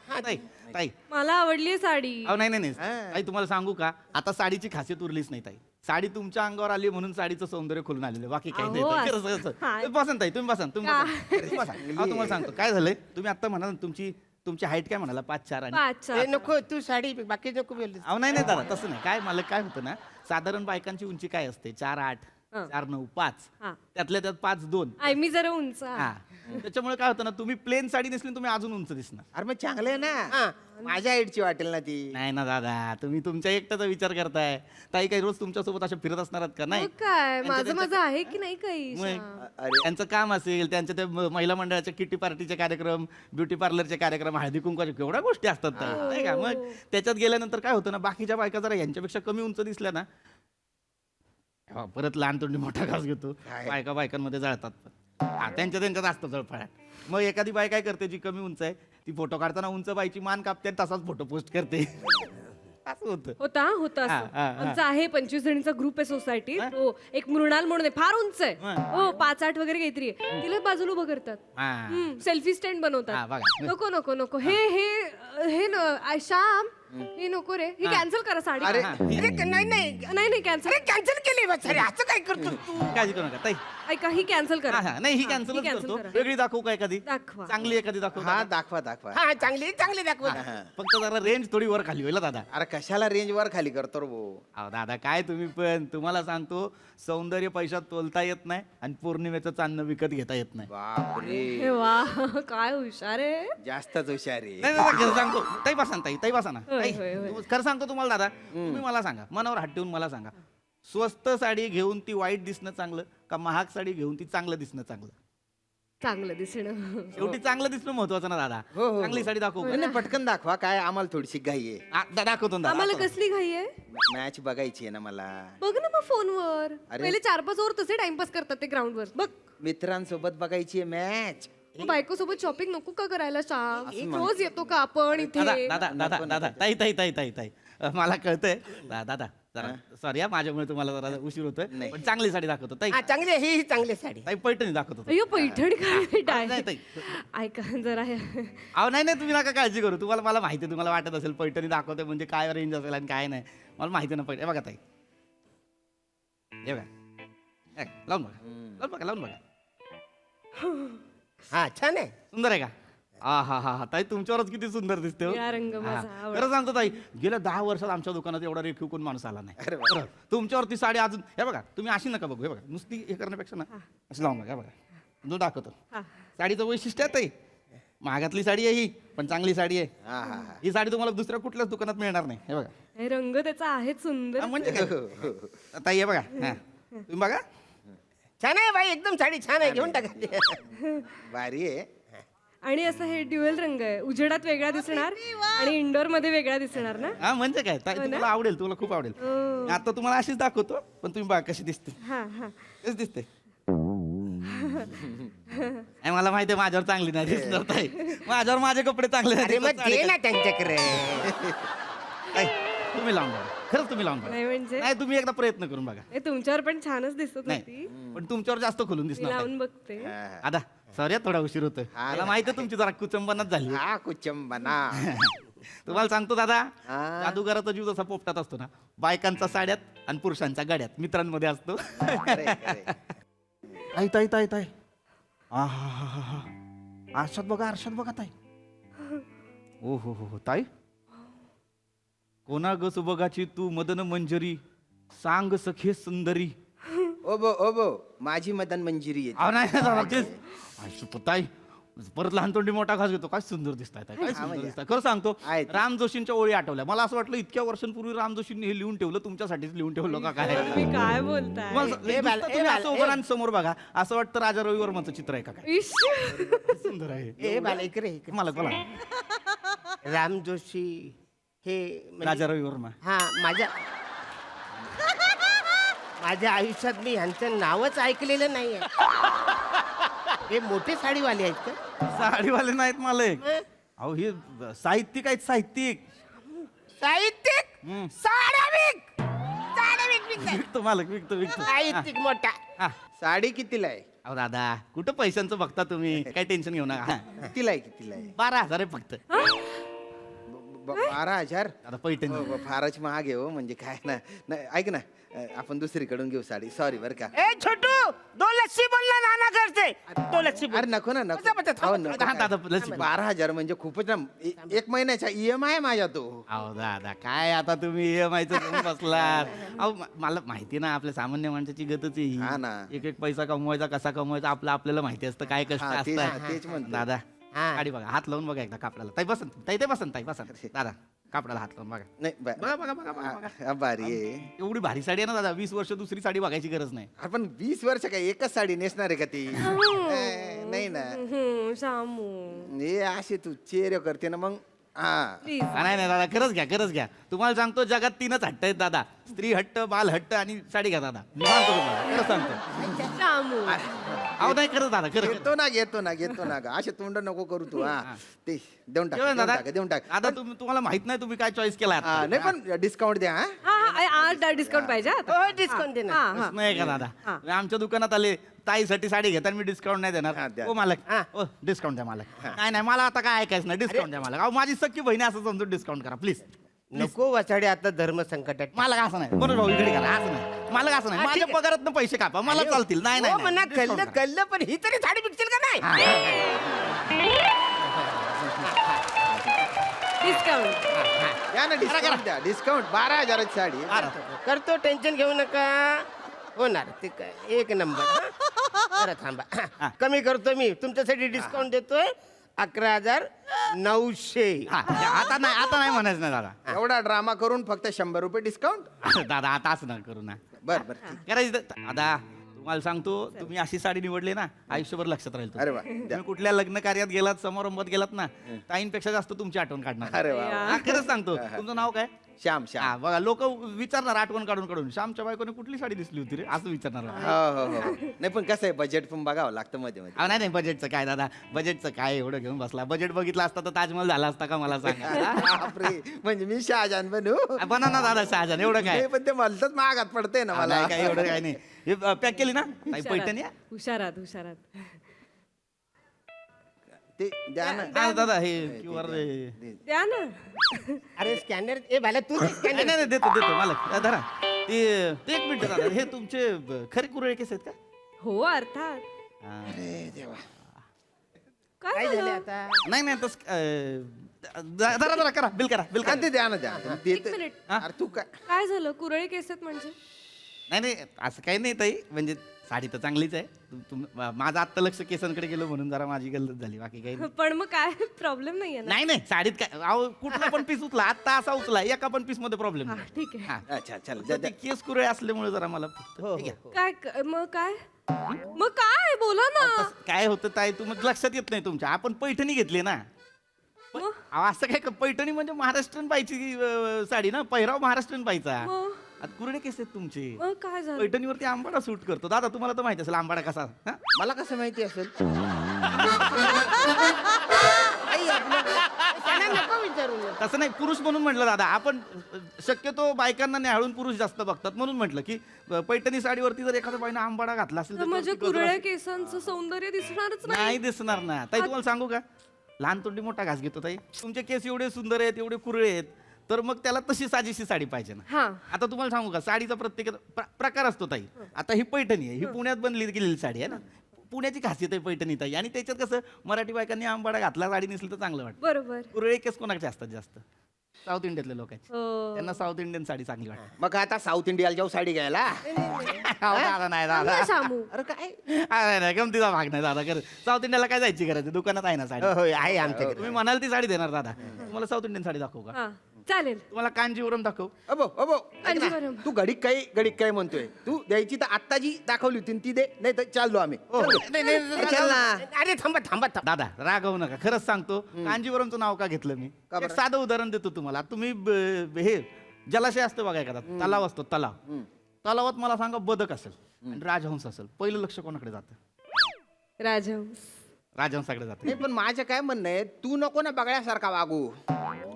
ताई मला आवडली साडी. अहो नाही नाही नाही ताई, तुम्हाला सांगू का, आता साडीची खासियत उरलीच नाही ताई. साडी तुमच्या अंगावर आली म्हणून साडीचं सौंदर्य खोलून आलेलं, बाकी काही नाही अहो, ताई. असं- खरंच, खरंच. हा. तुम्ही बसा ना ताई, तुम्ही बसा, तुम्ही बसा. तुम्ही बसा. अहो, तुम्हाला सांगतो काय झालंय. तुम्ही आता म्हणाल ना, तुमची हाईट काय म्हणाला, 5'4" आणि 5'4". हे नको तू साडी, बाकी नको बोललीस. अहो नाही नाही दादा, तसं नाही. काय मला काय होतं ना, साधारण बायकांची उंची काय असते, 4'8", 4'9", 5. हा. त्यातल्या त्यात 5'2". आय मी जरा उंच आहे. हा. त्याच्यामुळे काय होतं ना, तुम्ही प्लेन साडी नेसली तुम्ही अजून उंच दिसणार. अरे मग चांगलं आहे ना, माझ्या हाईटची वाटेल ना ती. नाही ना दादा, तुम्ही तुमच्या एकट्याचा विचार करताय. ताई काही रोज तुमच्यासोबत अशा फिरत असणार आहेत का? नाही. मग काय त्यांचं- माझं आहे की नाही काही मग त्यांचं काम असेल, त्यांच्या त्या महिला मंडळाच्या किटी पार्टीचे कार्यक्रम, ब्युटी पार्लरचे कार्यक्रम, हळदी कुंकवाचे केवढ्या गोष्टी असतात ताई, नाही का? मग त्याच्यात गेल्यानंतर काय होतं ना, बाकीच्या बायका जरा यांच्यापेक्षा कमी उंच दिसल्या ना, परत लहान तोंडी मोठा घास घेतो, बायकांमध्ये जळतात. त्यांच्यात असतं जळफळाट. मग एखादी बाय काय करते, जी कमी उंच आहे, ती फोटो काढताना उंच बाईची मान कापते आणि तसाच फोटो पोस्ट करते. असं होतं. होता असं. आमचा आहे 25 जणींचा ग्रुप आहे सोसायटी. तो एक मृणाल म्हणून आहे, फार उंच आहे. हो 5'8" वगैरे काहीतरी आहे. तिला बाजूला उभं करतात, सेल्फी स्टँड बनवतात. नको नको नको, हे हे हे श्याम, हे नको रे, ही कॅन्सल करा साडी. अरे नाही नाही नाही कॅन्सल. अरे कॅन्सल केली वसाऱ्या, असं काय करतो तू? काळजी करू नका ताई. ऐका, ही कॅन्सल करा. नाही, ही कॅन्सल करतो. वेगळी दाखवू का एखादी? दाखवा. चांगली एखादी दाखवू हा का? दाखवा. हा चांगली दाखव. फक्त जरा रेंज थोडी वर खाली होईल ना दादा. अरे कशाला रेंज वर खाली करतो रे भाऊ? अहो दादा काय तुम्ही पण, तुम्हाला सांगतो, सौंदर्य पैशात तोलता येत नाही आणि पौर्णिमेचं चांदणं विकत घेता येत नाही. बापरे, हे वा, काय हुशार आहे. जास्तच हुशार आहे. नाही, नाही, खरं सांगतो ताई, बसा ना ताई बसा ना होय, ताई, होय, होय. खरं सांगतो तुम्हाला दादा, तुम्ही मला सांगा, मनावर हात ठेवून मला सांगा, स्वस्त साडी घेऊन ती वाईट दिसणं चांगलं का महाग साडी घेऊन ती चांगलं दिसणं चांगलं? चांगलं दिसणं. शेवटी चांगलं दिसणं महत्वाचं ना दादा. हो. चांगली साडी दाखवू का? नाही, पटकन दाखवा, काय आम्हाला थोडीशी घाई आहे. दाखवतो ना आम्हाला दादा. कसली घाई आहे? मॅच बघायची आहे ना मला. बघ ना मग फोनवर. अरे. पहिले 4-5 ओव्हर तसे टाइमपास करतात ते ग्राउंडवर. बघ मित्रांसोबत बघायची आहे मॅच. बायको सोबत शॉपिंग नको का करायला श्याम? रोज येतो का आपण इथे? दादा दादा दादा ताई मला कळतंय दादा, जरा सॉरी माझ्यामुळे तुम्हाला जरा उशीर होतोय, पण चांगली साडी दाखवतो ताई. हा चांगली आहे, ही चांगली साडी. ताई पैठणी दाखवतो ताई. अय्यो पैठणी काय नाही ताई. ऐका जरा अहो नाही तुम्ही नका काळजी करू. तुम्हाला मला माहिती आहे, तुम्हाला वाटत असेल पैठणी दाखवते म्हणजे काय रेंज असेल आणि काय नाही. मला माहिती ना पैठणी. बघा ताई, हे बघा, लावून बघा. हा छान आहे. सुंदर आहे का? हा ताई, तुमच्यावरच किती सुंदर दिसते हो. निळा रंग माझा हा. आवडता. खरं सांगतो ताई, गेल्या 10 वर्षात आमच्या दुकानात एवढा रेखीव कोण माणूस आला नाही. खरं. तुमच्यावरती साडी अजून, हे बघा, तुम्ही अशी नका बघू. हे बघा, नुसती हे करण्यापेक्षा ना असं लावून बघा. बघा, जो दाखवतो साडीचं वैशिष्ट्य आहे ताई, महागातली साडी आहे ही, पण चांगली साडी आहे. ही साडी तुम्हाला दुसऱ्या कुठल्याच दुकानात मिळणार नाही. हे बघा, हे रंग त्याचा आहे सुंदर. म्हणजे काय ताई, हे बघा, तुम्ही बघा, छान आहे बाई, एकदम साडी छान आहे, घेऊन टाका. भारी आहे. आणि असं हे ड्युअल रंग आहे, उजेडात वेगळा दिसणार आणि इंडोर मध्ये वेगळा दिसणार ना. हा म्हणजे काय ताई, तुम्हाला आवडेल, तुम्हाला खूप आवडेल. आता तुम्हाला अशीच दाखवतो, पण तुम्ही बघा कशी दिसते. कशी दिसते? मला माहिती आहे माझ्यावर चांगली नाही दिसणार ताई, माझ्यावर माझे कपडे चांगले नाही अरे मग दिसत. दे ना त्यांच्याकडे. ताई, तुम्ही लावून बघा, खरंच तुम्ही लावून बघा. नाही म्हणजे नाही, तुम्ही एकदा प्रयत्न करून बघा. हे तुमच्यावर पण छानच दिसत होती. नाही, पण तुमच्यावर जास्त खोलून मी दिसणार ताई. लावून बघते. आता सॉरी थोडा उशीर होतोय. मला माहिती आहे तुमची जरा कुचंबनाच झाली. हा कुचंबना. तुम्हाला सांगतो दादा, जादूगाराचा जीव जसा पोपटात असतो ना, बायकांचा साड्यात आणि पुरुषांच्या गाड्यात, मित्रांमध्ये असतो. ताई, आरशात बघा ताई. ओ हो ताई. कोणा ग सुबगाची तू मदन मंजरी, सांग सखे सुंदरी. ओबो माझी मदन मंजिरी येते. अहो नाही दादा तेच. ताई परत लहान तोंडी मोठा घास घेतो. काय सुंदर दिसताय ताई, काय सुंदर दिसताय. खरं सांगतो आहेत. राम जोशींच्या ओळी आठवल्या. मला असं वाटलं इतक्या वर्षांपूर्वी राम जोशींनी हे लिहून ठेवलं, तुमच्यासाठीच लिहून ठेवलं का काय. तुम्ही काय बोलताय? तुम्हाला तुम्ही असं उभं राहून समोर बघा, असं वाटतं राजा रवी वर्माचं चित्र आहे का काय. इश. सुंदर आहे. ए बाला इकडे मला राम जोशी हे म्हणजे- राजा रवी वर्मा. हा माझ्या आयुष्यात मी ह्यांचं नावच ऐकलेलं नाहीये. हे मोठे साडीवाले आहेत का? साडीवाले नाहीत मालक. अहो हे साहित्यिक आहेत, साहित्यिक. साहित्यिक साड्या विकताय. विकतो मालक, विकतो. साहित्यिक मोठा. हा. साडी कितीला आहे? अहो दादा कुठं पैशांचं बघता तुम्ही, काय टेन्शन घेऊ नका. कितीला आहे? 12,000 आहे फक्त. 12,000? आता पैठणी. फारच महाग आहे हो. म्हणजे काय ना नाही, ऐक ना, आपण दुसरीकडून घेऊ साडी. सॉरी बरं का. ए छोटू 2 लस्सी बोलला नाना करते. 2 लस्सी बोल. अरे नको ना नको. अहो, नको हा, दादा, काय. लस्सी. 12,000 म्हणजे खूपच ना. एक महिन्याचा EMI आहे माझ्या तो. अहो दादा काय आता तुम्ही EMI-चं घेऊन बसलात. अहो मला माहिती ना आपल्या सामान्य माणसाची गतच आहे हा ही. ना. एक पैसा कमवायचा कसा कमवायचा आपल्याला माहिती असतं काय कष्ट हा, तेच असतात. म्हणतो. दादा हा. गाडी बघा, हात लावून बघा एकदा कापडाला. ताई बसन, ताई ते बसन, ताई बसन. दादा कापडाला हात लावून बघा. नाही बघा. भारी आहे. एवढी भारी साडी आहे ना दादा, 20 वर्ष दुसरी साडी बघायची गरज नाही. आपण 20 वर्ष काय एकच साडी नेसणार आहे का ती? नाही ना. शामू हे असे तू चेहरे करते ना मग. हा प्लीज. नाही दादा खरंच घ्या. तुम्हाला सांगतो जगात 3च हट्ट आहेत दादा, स्त्री हट्ट, बाल हट्ट आणि साडी घ्या दादा. मी सांगतो तुम्हाला, खरंच सांगतो. शामू अहो नाही खरंच दादा, खरंच. घेतो ना ग. असे तोंड नको करू तू. हा ते देऊन टाक, जेवण दादा, देऊन टाक. आता तुम्हाला माहित नाही तुम्ही काय चॉईस केला. नाही पण डिस्काउंट द्या. हा आज डिस्काउंट पाहिजे आता. डिस्काउंट दे ना. हा. नाही का दादा, आमच्या दुकानात आले ताईसाठी साडी घेताना मी डिस्काउंट नाही हा, देणार. द्या. ओ मालक, ओ डिस्काउंट द्या मालक. नाही मला आता काय ऐकायचं नाही, डिस्काउंट द्या मालक. अहो माझी सख्खी बहिणी असं समजून डिस्काउंट करा प्लीज. नको वाचाडे आता धर्म संकटात. मालक असं नाही, बरोबर भाऊ इकडे करा, असं नाही मालक, असं नाही. माझ्या पगारात पैसे कापा, मला चालतील. नाही हो म्हणा, discount करा. कळलं पण ही तरी साडी विकतील का नाही? डिस्काउंट. द्या ना डिस्काउंट द्या. डिस्काउंट 12,000ची साडी. करतो, टेन्शन घेऊ नका. होणार ते काय एक नंबर. जरा थांबा, कमी करतो मी तुमच्यासाठी. डिस्काउंट देतोय 11,900. आता नाही म्हणायचं ना दादा. एवढा ड्रामा करून फक्त 100 रुपये डिस्काउंट. दादा आता असं ना करू ना. बर ठीक. करायचं दादा. तुम्हाला सांगतो तुम्ही अशी साडी निवडली ना, आयुष्यभर लक्षात राहील. अरे वा. तुम्ही कुठल्या लग्न कार्यात गेलात, समारंभात गेलात ना, ताईंपेक्षा जास्त तुमची आठवण काढणार. अरे वा. हा, खरंच सांगतो. तुमचं नाव काय? श्याम. हा बघा, लोक विचारणार आठवण काढून श्यामच्या बायकोने कुठली साडी दिसली होती रे, असं विचारणार. हो. नाही पण कसं आहे, बजेट पण बघावं लागतं मध्ये मध्ये. नाही बजेटचं काय दादा, बजेटचं काय एवढं घेऊन बसला. बजेट बघितलं असता तर ताजमहल झाला असता का मला सांगा. बापरे, म्हणजे मी शहाजान बनू? बना ना दादा शहाजान, एवढं काय. नाही, पण ते भलतंच महागात पडते ना मला. काय एवढं काय नाही. हे पॅक केली ना ताई पैठणी. हुशारात. ते द्या ना. हा, दादा हे QR द्या ना. अरे स्कॅनर. ए भाला तू स्कॅनर. नाही देतो मालक. धरा ते एक मिनिट दादा, हे तुमचे खरे कुरळे केस आहेत का? हो अर्थात. अरे देवा. काय झाले झालं? आता? नाही तस धरा करा, बिल करा. ते द्या ना द्या. एक मिनिट. अरे तू काय. काय झालं? कुरळी केस आहेत म्हणजे? नाही असं काही नाही ताई, म्हणजे साडी तर चांगलीच आहे. माझं आत्ता लक्ष केसांकडे गेलो म्हणून जरा माझी गल्लत झाली, बाकी काही नाही. पण मग काय प्रॉब्लेम नाहीये ना? नाही साडीत काय, अहो कुठला पण पीस उचला, आत्ता असा उचला, एका पण पीस मध्ये प्रॉब्लेम. ठीक आहे. अच्छा चल ते केस कुरळे असल्यामुळे जरा मला ठीक आहे. मग काय बोला ना. काय होतं ताई, तुम्हाला लक्षात येत नाही तुमच्या. आपण पैठणी घेतली ना. अहो, असं काय, पैठणी म्हणजे महाराष्ट्रीयन बाईची साडी ना, पहिराव महाराष्ट्रीयन बाईचा. आता कुरळे केस आहेत तुमचे. मग काय झालं? पैठणीवरती आंबाडा सूट करतो दादा. तुम्हाला तर माहिती असेल आंबाडा कसा. हा? मला कसं माहिती असेल? नको विचारू. तसं नाही, पुरुष म्हणून म्हटलं दादा. आपण शक्यतो बायकांना न्याहाळून पुरुष जास्त बघतात म्हणून म्हटलं की पैठणी साडीवरती जर एखाद्या बाईने आंबाडा घातला असेल तर म्हणजे त्यावरती गजरा कुरळ्या केसांचं सौंदर्य दिसणारच नाही. नाही दिसणार ना ताई. तुम्हाला सांगू का, लहान तोंडी मोठा घास घेतो ताई. तुमचे केस एवढे सुंदर आहेत, एवढे कुरळे आहेत, तर मग त्याला तशी साजेशी साडी पाहिजे ना. हा. आता तुम्हाला सांगू का, साडीचा प्रत्येक प्रकार असतो ताई. आता ही पैठणी आहे, ही पुण्यात बनली गेलेली साडी आहे ना. पुण्याची खासियत आहे पैठणी ताई. आणि त्याच्यात कसं मराठी बायकांनी आंबाडा घातला साडी नेसली तर चांगलं वाटतं. बरोबर. कुरळे केस कोणाचे असतात जास्त? साऊथ इंडियातले लोकांचे. हो. त्यांना साऊथ इंडियन साडी चांगली वाटते. मग आता साऊथ इंडियाला जाऊ साडी घ्यायला दादा नाही दादा. ना शामू. अरे काय नाही नाही गमतीचा भाग नाही दादा. खरं साऊथ इंडियाला काय जायची गरज आहे? दुकानात आहे ना साडी. होय आहे आमच्याकडे. तुम्ही म्हणाल ती साडी देणार दादा. तुम्हाला साऊथ इंडियन साडी दाखवू का? हा चालेल. तुम्हाला कांजीवरम दाखव. अबो अबो ऐक ना, कांजीवरम. तू घडीक काय म्हणतोय? तू द्यायची तर आत्ता जी दाखवली होती ती दे, नाही तर चाललो आम्ही. चल ना. अरे थांबा थांबा थांबा. दादा रागवू नका. खरंच सांगतो कांजीवरमचं नाव का घेतलं मी? का बरं? एक साधं उदाहरण देतो तुम्हाला. तुम्ही हे जलाशय असतो बघा एखादा, तलाव असतो तलाव. तलावात मला सांगा बदक असेल आणि राजहंस असेल, पहिलं लक्ष कोणाकडे जातं? राजहंस. राजहंसाकडे जातं. नाही पण माझं काय म्हणणं आहे, तू नको ना बगळ्यासारखा वागू.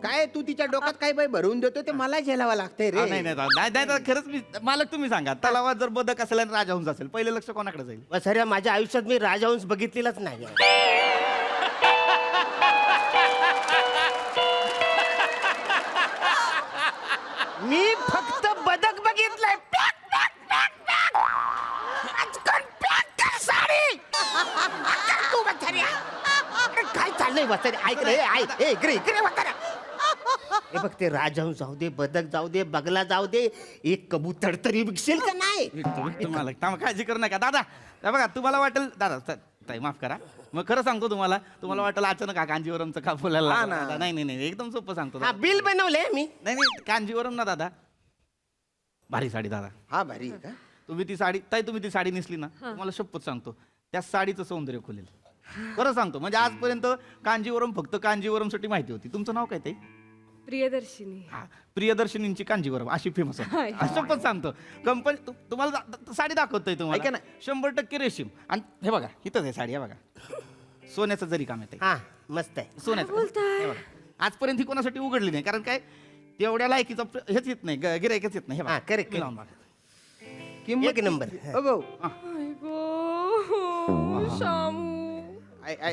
काय तू तिच्या डोक्यात काय बाई भरवून देतो ते मला झेलावं लागतंय रे. नाही नाही दादा, नाही नाही, खरंच मी मालक तुम्ही सांगा, तलावात जर बदक असेल आणि राजहंस असेल, पहिलं लक्ष कोणाकडे जाईल? वसऱ्या माझ्या आयुष्यात मी राजहंस बघितलेलाच नाही. मी फक्त बदक बघितलंय. Pack, pack, pack, pack. आजकाल पॅक कर साडी. आजकाल तू वसऱ्या. अरे काय चाललंय वसऱ्या? ऐक रे, ऐक. इकडे इकडे वसऱ्या. हे बघ ते राजहंस जाऊ दे, बदक जाऊ दे, बगला जाऊ दे, एक कबूतर तरी विकशील का नाही? मालक थांबा, काळजी करू नका दादा. हे बघा तुम्हाला वाटेल दादा ताई माफ करा, मग खरं सांगतो तुम्हाला वाटेल अचानक का कांजीवरमचं का बोलायला लागला दादा. नाही नाही नाही एकदम सोपं सांगतो हा दादा. बिल बनवलंय मी. नाही नाही कांजीवरम ना दादा, भारी साडी दादा. हा भारी आहे का? तुम्ही ती साडी नेसली ना, तुम्हाला शपथ सांगतो त्या साडीचं सौंदर्य खुलेल. खरं सांगतो, म्हणजे आजपर्यंत कांजीवरम फक्त कांजीवरमसाठी माहिती होती. तुमचं नाव काय ते? प्रियदर्शिनी. हा प्रियदर्शनींची कांजीवरम अशी फेमस आहे. शपथ सांगतो कंपनी तुम्हाला साडी दाखवतोय ऐका तुम्हाला ना. 100% रेशीम. आणि हे बघा इथंच आहे साडी, हे बघा सोन्याचं जरी काम येते. हा मस्त आहे. सोन्याचं हे बघा. आजपर्यंत ही कोणासाठी उघडली नाही, कारण काय तेवढ्या लायकीचं हेच येत नाही, गिरायकच येत नाही. हे हा, बघा correct, मी लावून बघा. किंमत एक नंबर. अबो शामू.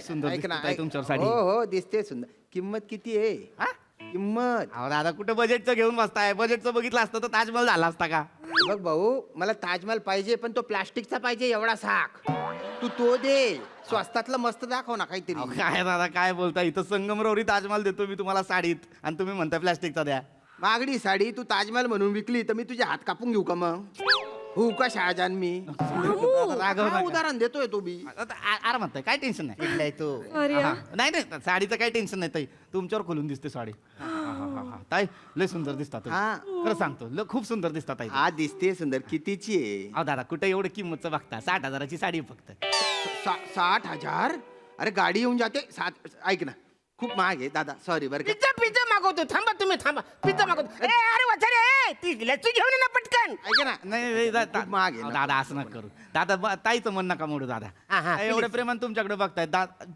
सुंदर ऐक ना, दिसते ताई ऐक. तुमच्यावर साडी. हो हो दिसते सुंदर. किंमत किती आहे? हा? किंमत अहो दादा कुठं बजेटचं घेऊन बसताय? बजेटचं बघितलं असतं तर ताजमहल झाला असता का? बघ भाऊ, मला ताजमहल पाहिजे पण तो प्लास्टिकचा पाहिजे एवढा साख. तू तो दे, स्वस्तातलं मस्त दाखव ना काहीतरी. अहो, काय दादा काय बोलता? इथं संगमरवरी ताजमहल देतो मी तुम्हाला साडीत आणि तुम्ही म्हणता प्लास्टिकचा द्या. मागडी साडी तू ताजमहल म्हणून विकली तर मी तुझे हात कापून घेऊ का मग? हो का शहाजान मी? रागव काय नका. उदाहरण देतोय तो बी. आरामात आहे, काय टेन्शन नाही. कुठलाय तो? अरे हा. नाही नाही साडीचं काही टेन्शन नाही ताई, तुमच्यावर खोलून दिसते साडी. ताई लय सुंदर दिसतात तुम्ही. हा. खरं सांगतो खूप सुंदर दिसतात ताई. हा दिसते सुंदर. कितीची आहे? अहो दादा कुठे एवढं किंमतचं बघता? 60,000ची साडी आहे फक्त. 60,000? अरे गाडी येऊन जाते 7. ऐक ना, खूप महाग आहे दादा, सॉरी बरं का. पिझ्झा पिझ्झा मागवतो. थांबा तुम्ही थांबा. पिझ्झा मागवतो. अरे वसऱ्या ती लस्सी घेऊन ये ना पटकन. ऐक ना, नाही नाही, खूप महाग आहे ना. दादा असं नका करू दादा. ताईचं मन नका मोडू दादा. हा, हा, एवढ्या please. प्रेमाने तुमच्याकडे बघताय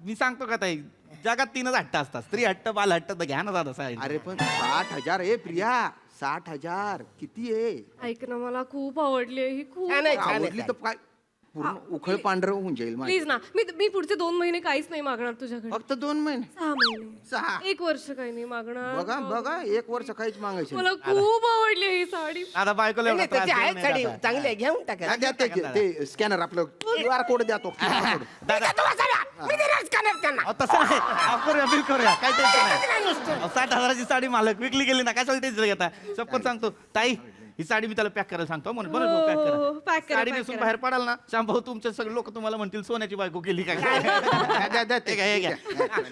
मी सांगतो का ताई, जगात 3च हट्ट असतात, स्त्री हट्ट, बाल हट्ट, तर घ्या ना दादा साडी. अरे पण 60,000 आहे प्रिया. 60,000 किती आहे? ऐक ना, मला खूप आवडली ही खूप. छान आहे, छान आहे. आवडली तर काय पूर्ण उखळ पांढरं होऊन जाईल माझं. प्लीज ना, मी पुढचे 2 महिने काहीच नाही मागणार तुझ्याकडे. फक्त 2 महिने? 6 महिने. 6. 1 वर्ष काही नाही मागणार. बघा बघा 1 वर्ष काहीच मागायचं मला खूप आवडली ही साडी. दादा बायकोला एवढा नाही, त्रास त्याची देऊ आहे नये साडी दादा. चांगली आहे, घेऊन टाका. नाही. द्या ते स्कॅनर आपलं QR कोड द्या तो. QR code. दादा मी देणार scanner त्यांना. अहो, तसं नाही. अहो, करूया बिल करूया, काय टेन्शन नाही. काय नुसतं? अहो, 60,000ची साडी मालक विकली गेली ना, काय टेन्शन घेता? शपथ सांगतो ताई, ही साडी मी त्याला पॅक करायला सांगतो. म्हणून हो, पॅक pack करा. करा, साडी pack नेसून करा. बाहेर पडाल ना, शांभाऊ तुमचे सगळे लोक तुम्हाला म्हणतील सोन्याची बायको केली काय. द्या ते. हे घ्या, हे घ्या.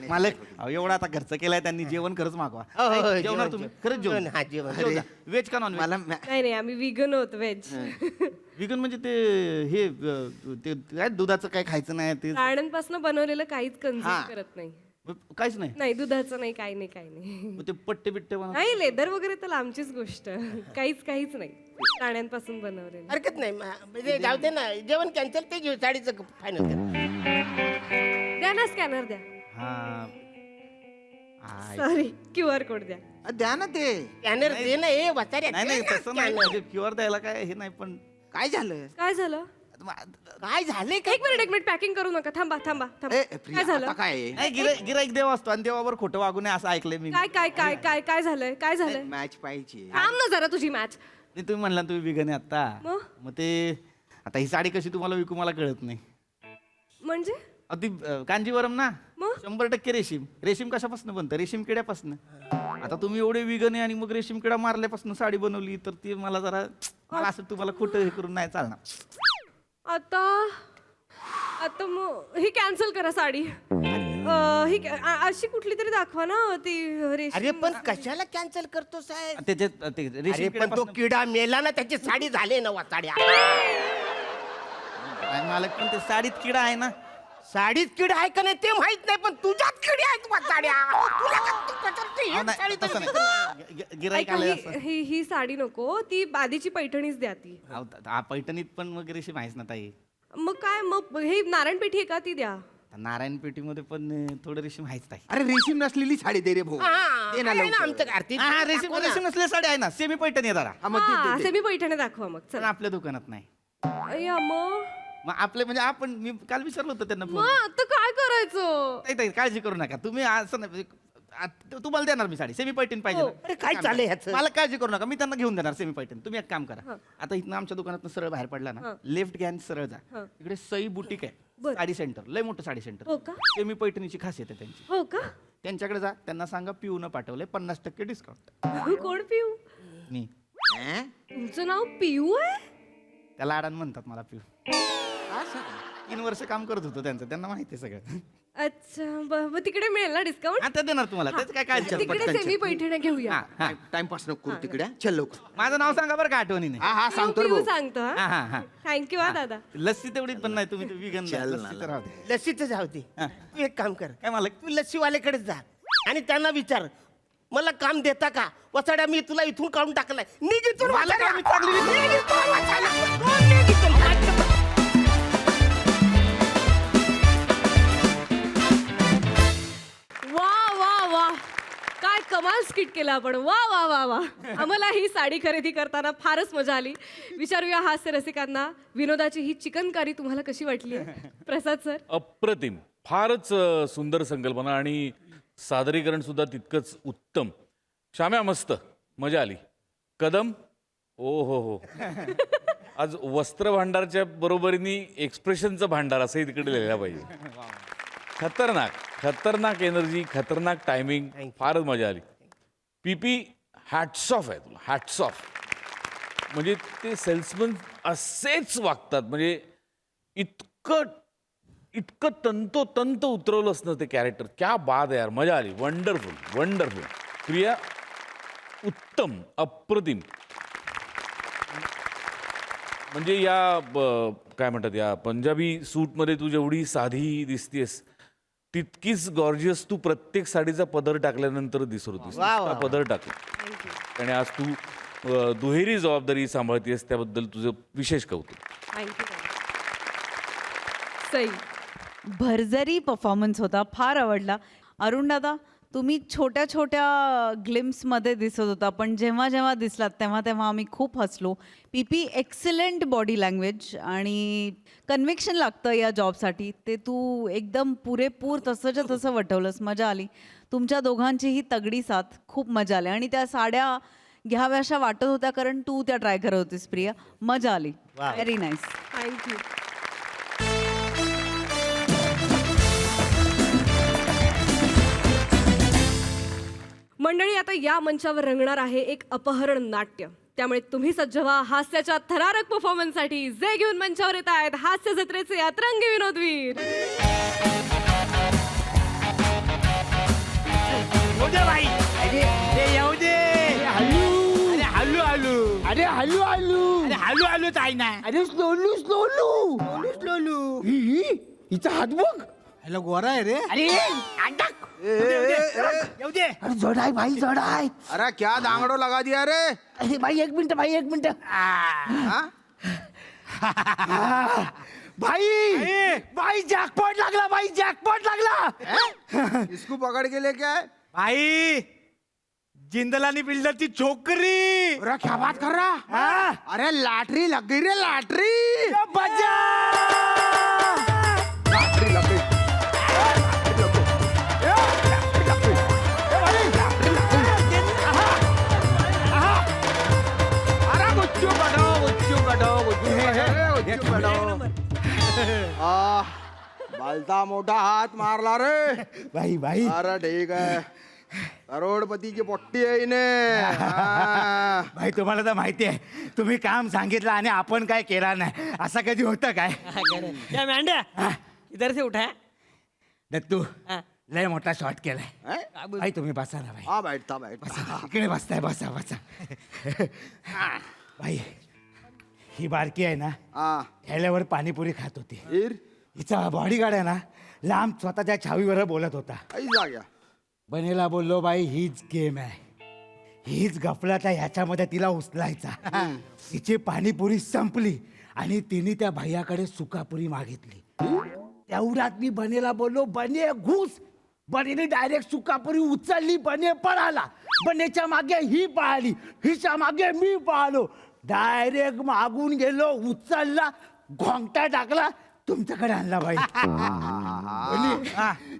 मालक अहो, एवढा आता खर्च केलाय त्यांनी, जेवण खरंच मागवा. हो, हो, जेवणार जेवण, तुम्ही? जेवण. खरंच जेवण. हा, जेवण. व्हेज का नॉन मला नाही नाही, आम्ही विगन होत व्हेज. विगन म्हणजे ते काय दुधाचं काय खायचं नाही ते प्राण्यांपासून बनवलेलं काहीच हा. कन्झ्युम करत नाही. काहीच नाही. नाही, दुधाचं नाही, काही नाही, काही नाही. मग ते पट्टे बिट्टे बनव. नाही, लेदर वगैरे तर लांबचीच गोष्ट. काहीच नाही, प्राण्यांपासून बनवलेलं. हरकत नाही म्हणजे जाऊ दे ना, जेवण कॅन्सल ते घेऊ, साडीचं फायनल कर. द्या ना स्कॅनर द्या. हा सॉरी, QR कोड द्या. द्या ना ते. स्कॅनर दे ना. हे वसऱ्या नाही नाही दे ना तसं नाही, scanner. म्हणजे प्युअर द्यायला काय हे नाही, पण काय झालं? काय झालं? काय झाले काय? एक मिनिट पॅकिंग करू नका. थांबा. ए काय प्रिया झालं? आता काय आहे? नाही गिराईक देव असतो आणि देवावर खोटं वागू नये असं ऐकलंय मी. काय झालंय? काय झालंय? मॅच पाहिजे. थांब ना जरा, तुझी मॅच. नाही, तुम्ही म्हणला तुम्ही विगन आहे आता. मग? मग ते आता ही साडी कशी तुम्हाला विकू मला कळत नाही. म्हणजे ती कांजीवरम ना मग? 100% रेशीम. रेशीम कशापासून बनतं? रेशीम किड्यापासून. आता तुम्ही एवढे विगन आहे आणि मग रेशीम किडा मारल्यापासून साडी बनवली तर ती मला जरा मला असं तुम्हाला खोटं हे करून नाही चालणार. आता आता मग ही कॅन्सल करा साडी. अशी कुठली तरी दाखवा ना ती रेशीम. अरे पण कशाला कॅन्सल करतो साहेब? त्याच्यात ते अरे रेशीम पण तो किड्यापासून किडा मेला ना, त्याची साडी झाली ना साड्या. मालक पण ते साडीत किडा आहे ना. साडीत किडा आहे का नाही ते माहित नाही, पण तुझ्यात किडे आहेत बा साड्या. तुला का- तू कशाची अहो, एक नाही, साडी तसं तरी नाही. दिसत ना. गिराईक ऐका, आलंय ही असं. ही साडी नको, ती बादीची पैठणीच द्या ती. अहो, पैठणीत पण मग रेशीम आहेच ना ताई. मग काय, मग हे नारायणपेठी आहे का, ती द्या. नारायण पेठीमध्ये पण थोडं रेशीम आहेच ताई. अरे रेशीम नसलेली साडी दे रे भाऊ. हा, दे ना आहे ना लवकर. आमचं आरती. हा, रेशीम रेशीम नसलेल्या साडी आहे ना, सेमी पैठणी आहे जरा. हा, मग ती दे, दे. सेमी पैठणी दाखवा मग. पण चला आपल्या दुकानात नाही. या मग आपले म्हणजे आपण मी काल विचारलं होतं त्यांना मग आता काय करायचं? नाही ताई, काळजी करू नका तुम्ही. असं नाही तुम्हाला देणार मी साडी सेमी पैठणी पाहिजे ना? अरे काय चाललंय ह्याचं? मला काळजी करू नका, मी त्यांना घेऊन देणार सेमी पैठणी. तुम्ही एक काम करा, आता इथनं आमच्या दुकानात सरळ बाहेर पडला ना, लेफ्ट घ्या आणि सरळ जा. इकडे सई बुटीक आहे, बरं. साडी सेंटर, लय मोठं साडी सेंटर. हो का? सेमी पैठणीची खासियत आहे त्यांची. हो का? त्यांच्याकडे जा, त्यांना सांगा पिऊनं पाठवलंय 50% डिस्काउंट. कोण पिऊ? मी तुमचं नाव पिऊ आहे? त्या लाडान म्हणतात मला पिऊ. 3 वर्ष काम करत होतो त्यांचं, त्यांना माहिती आहे सगळं. अच्छा, मग तिकडे मिळेल ना डिस्काउंट? आता देणार तुम्हाला, त्याच काय काळजी करू तिकडे नका. सेमी पैठण्या घेऊया. हा, हा. टाइमपास नको करू तिकडे. चल लवकर. माझं नाव सांगा बरं का आठवणीने. हा हा सांगतो रे पिऊ भाऊ. सांगतो. हा हा हा. थँक्यू हा दादा. लस्सी तेवढी पण नाही, तुम्ही विगन लस्सी तर राहू दे. लस्सीच जाऊ दे. हा. तू एक काम कर, काय मालक? तू लस्सीवाल्याकडे जा आणि त्यांना विचार, मला काम देता का? वसाड्या मी तुला इथून काढून टाकलाय. निघ इथून मला काय, वसाड्या. मी चांगली विकतो. निघ इथून वसाड्या. निघ इथून. वा वा वा, काय कमाल स्किट केलं आपण. वा वा वा वा. आम्हाला ही साडी खरेदी करताना फारच मजा आली. विचारूया हास्य रसिकांना, विनोदाची ही चिकनकारी तुम्हाला कशी वाटली? प्रसाद सर. अप्रतिम, फारच सुंदर संकल्पना आणि सादरीकरण सुद्धा तितकंच उत्तम. श्याम्या मस्त, मजा आली. कदम, ओ हो, आज वस्त्र भांडारच्या बरोबरीने एक्सप्रेशनचं भांडार असंही तिकडे लिहायला पाहिजे. खतरनाक खतरनाक एनर्जी, खतरनाक टायमिंग, फारच मजा आली. पीपी हॅट्स ऑफ आहे तुला, हॅट्स ऑफ. म्हणजे ते सेल्समन असेच वागतात, म्हणजे इतकं तंतोतंत उतरवलंच ना ते कॅरेक्टर. क्या बात आहे यार, मजा आली. Wonderful wonderful. प्रिया उत्तम, अप्रतिम. म्हणजे या काय म्हणतात, या पंजाबी सूटमध्ये तू जेवढी साधी दिसतेस तितकीच गॉर्जियस तू प्रत्येक साडीचा पदर टाकल्यानंतर दिसत होतीस. नुसता पदर टाकला. आणि आज तू दुहेरी जबाबदारी सांभाळतेस, त्याबद्दल तुझं विशेष कौतुक. सई. भरजरी परफॉर्मन्स होता, फार आवडला. अरुण दादा, तुम्ही छोट्या छोट्या ग्लिम्समध्ये दिसत होता, पण जेव्हा जेव्हा दिसलात तेव्हा तेव्हा आम्ही खूप हसलो. पीपी एक्सलंट बॉडी लँग्वेज आणि कन्व्हिक्शन लागतं या जॉबसाठी, ते तू एकदम पुरेपूर तसंच्या तसं वटवलंस. मजा आली. तुमच्या दोघांचीही तगडी साथ, खूप मजा आली. आणि त्या साड्या घ्याव्याशा वाटत होत्या कारण तू त्या ट्राय करत होतीस प्रिया. मजा आली. Very nice. थँक्यू. मंडळी, आता या मंचावर रंगणार आहे एक अपहरण नाट्य. त्यामुळे तुम्ही सज्ज व्हा हास्याच्या थरारक परफॉर्मन्ससाठी. जे घेऊन मंचावर येत आहेत हास्य जत्रेचे अतरंगी विनोदवीर. अरे हल्लू हल्लू ताई ना. अरे स्लोलू स्लोलू स्लोलू. हिचा हात बघ. हॅलो, गोरा आहे रे. अरे अरे जड आहे भाई, जड आहे. अरे क्या दांगडो लगा दिया रे. अरे भाई एक मिनिट, भाई एक मिनिट. भाई भाई जॅकपॉट लागला, भाई जॅकपॉट लागला. इसको पकड़ के ले क्या है भाई, जिंदलानी बिल्डरची छोकरी. अरे क्या बात कर रहा. अरे लॉटरी लग गई रे, लॉटरी. बजा लॉटरी लग गई. बालता मोठा हात मारला रे. बाई बाई अरे ठीक आहे. करोडपतीची पोट्टी आहे ने. हा. भाई तुम्हाला तर माहिती आहे तुम्ही काम सांगितलं आणि आपण काय केला नाही असं कधी होतं काय या मेंढ्या इधर से उठा दत्तू हा. लय मोठा शॉट केलाय हा? भाई तुम्ही बसा ना भाई हा बैठता. इकडे बसताय बसा बसा भाई ही बारकी आहे ना हा. खेळल्यावर पाणीपुरी खात होती फिर हिचा बॉडीगार्ड आहे ना लांब स्वतःच्या छावीवर बोलत होता काही जाग्या. बनेला बोललो बाई हीच गेम आहे हीच गफलत आहे ह्याच्यामध्ये तिला उचलायचा तिची पाणीपुरी संपली आणि तिने त्या भैयाकडे सुकापुरी मागितली तेवढ्यात मी बनेला बोललो बने घुस बनेने डायरेक्ट सुकापुरी उचलली बने पळाला बनेच्या मागे ही पळाली हिच्या मागे मी पळालो डायरेक्ट मागून गेलो उचलला घोंगटा टाकला तुमच्याकडे आणला बाई बने,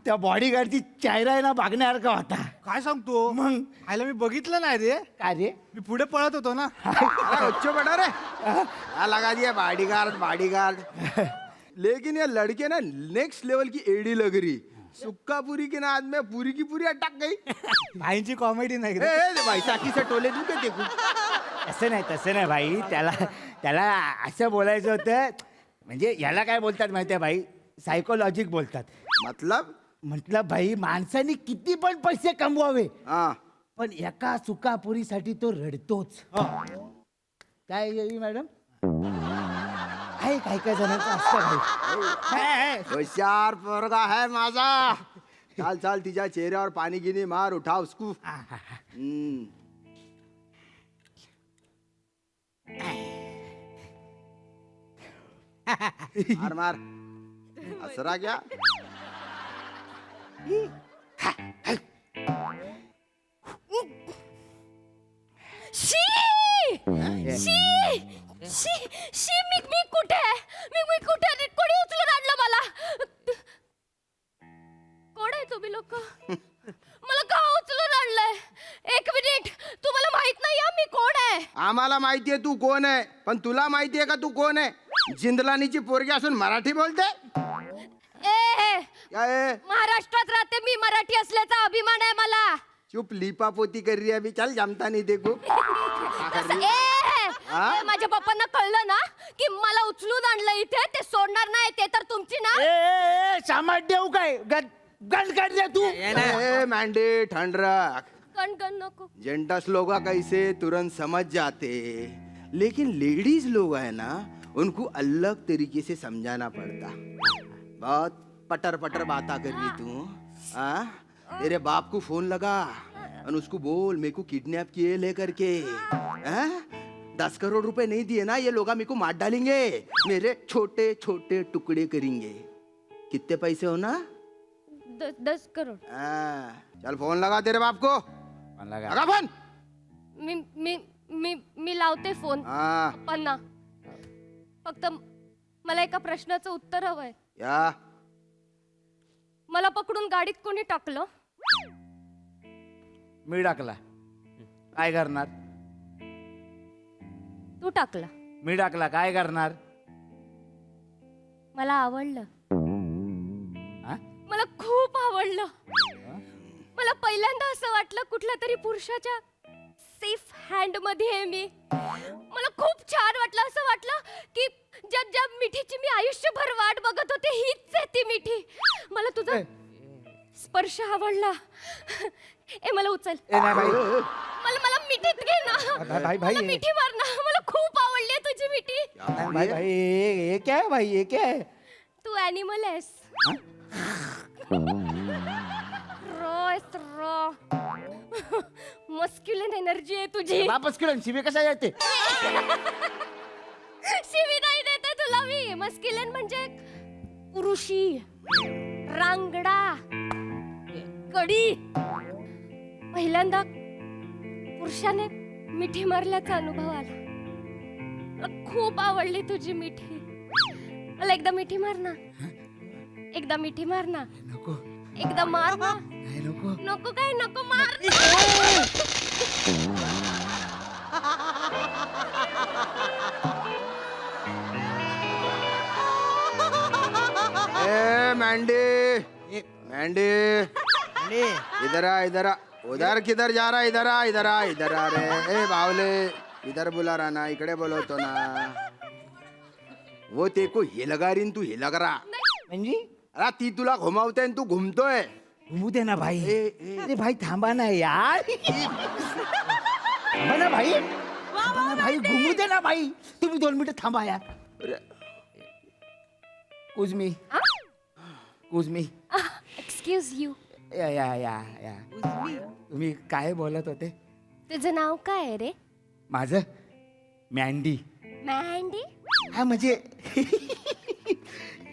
त्या बॉडीगार्डची चेहरा आहे ना बघण्यासारखा होता काय सांगतो मग आयला मी बघितलं नाही रे काय रे मी पुढे पळत होतो ना अरे बच्चों बेटा रे. क्या लगा दिया बॉडीगार्ड. लेकिन ये लड़के ना नेक्स्ट लेवल की एडी लग रही. सुक्का पूरी के नाद में पूरी की पूरी अटक गई. भाईंची कॉमेडी नाही भाई साकी से टोले दूं क्या देखू. तसं नाही भाई त्याला असं बोलायचं होतं म्हणजे याला काय बोलतात माहितीये भाई सायकोलॉजिक बोलतात म्हटलं भाई माणसाने किती पण पैसे कमवावे हा. पण एका सुकापुरीसाठी तो रडतोच काय येई मॅडम आहे काय जणांचं असतं भाई होशियार पोरगा है माझा. चाल तिच्या चेहऱ्यावर पाणी गिनी मार उठा उसको. मार असरा क्या. शी शी शी शी मी कुठे आहे? मी कुठे आहे? कोणी उचलून आणलं मला? कोण आहे तुम्ही लोक? मला का उचलून आणलंय? एक मिनिट तुम्हाला माहित नाही मी कोण आहे? आम्हाला माहितीये तू कोण आहे पण तुला माहितीये का तू कोण आहे. जिंदलानीची पोरगी असून मराठी बोलते. काय महाराष्ट्रात राहते मी मराठी असल्याचा अभिमान आहे मला. चुप लिपापोती कर रही है अभी. चल जमता नहीं देखो. माझ्या पप्पांना कळलं ना की मला उचलून आणलं इथे ते सोडणार नाही ते तर तुमची ना सामाट देऊ काय गण काढ दे तू मैंडे ठंड रख. कण नको. जेंटस लोग कैसे तुरंत समझ जाते लेकिन लेडीज लोग है ना उनको अलग तरीके से समझाना पड़ता. बहुत पटर पटर बाता कर रही तू. तेरे बाप को फोन लगा और उसको बोल मेरे को किडनैप किए लेकर के 10 करोड़ रुपए नहीं दिए ना ये लोग मेरे को मार डालेंगे मेरे छोटे छोटे टुकड़े करेंगे. कितने पैसे हो ना 10 करोड. चल फोन लगा तेरे बाप को. लगा फोन. मी लावते फोन पप्पांना. फक्त मला एका प्रश्नाचं उत्तर हवंय. या मला पकडून गाडीत कोणी टाकलं? मी टाकला काय करणार. तू टाकला. मी टाकला काय करणार. मला आवडलं. मला खूप आवडलं. मला पहिल्यांदा असं वाटलं कुठल्या तरी पुरुषाच्या सेफ हँड मध्ये आहे मी. मला खूप छान वाटलं. असं वाटलं की ज्या मिठीची मी आयुष्यभर वाट बघत होते हीच आहे ती मिठी. मला तुझा स्पर्श आवडला. मला उचल. मला मिठीत घे ना. मला मिठी मार ना. मला खूप आवडली तुझी मिठी. भाई ये क्या है भाई ये क्या है. तू ॲनिमल आहेस. रॉ मस्क्युलिन एनर्जी आहे तुझी. वापस किरण शिवे कशा येते. शिवी नाही देते तुला मी. मस्क्युलिन म्हणजे पुरुषी रांगडा कडी. पहिल्यांदा पुरुषाने मिठी मारल्याचा अनुभव आला. मला खूप आवडली तुझी मिठी. मला एकदा मिठी मार ना. एकदा मिठी मार ना. नको एकदा मार ना. नको नको काय नको मार. ए मैंडी मैंडी इधर आ इधर आ उधर किधर जा रहा इधर आ इधर आ इधर आ रे ए बावले इधर बुला रहा ना इकडे बोलवतो ना वो ते को हे लगा रीन तू हे लग रहा म्हणजे अरे ती तुला घुमावते आणि तू घुमतोय घुमू दे ना भाई अरे भाई थांबा ना यार थांबा ना भाई थांबा ना भाई घुमू दे ना भाई तुम्ही 2 मिनिटं थांबा यार कुझमी कुझमी एक्सक्यूज यू. या या या या तुम्ही काय बोलत होते तुझं नाव काय आहे रे? माझं मँडी मँडी. हा म्हणजे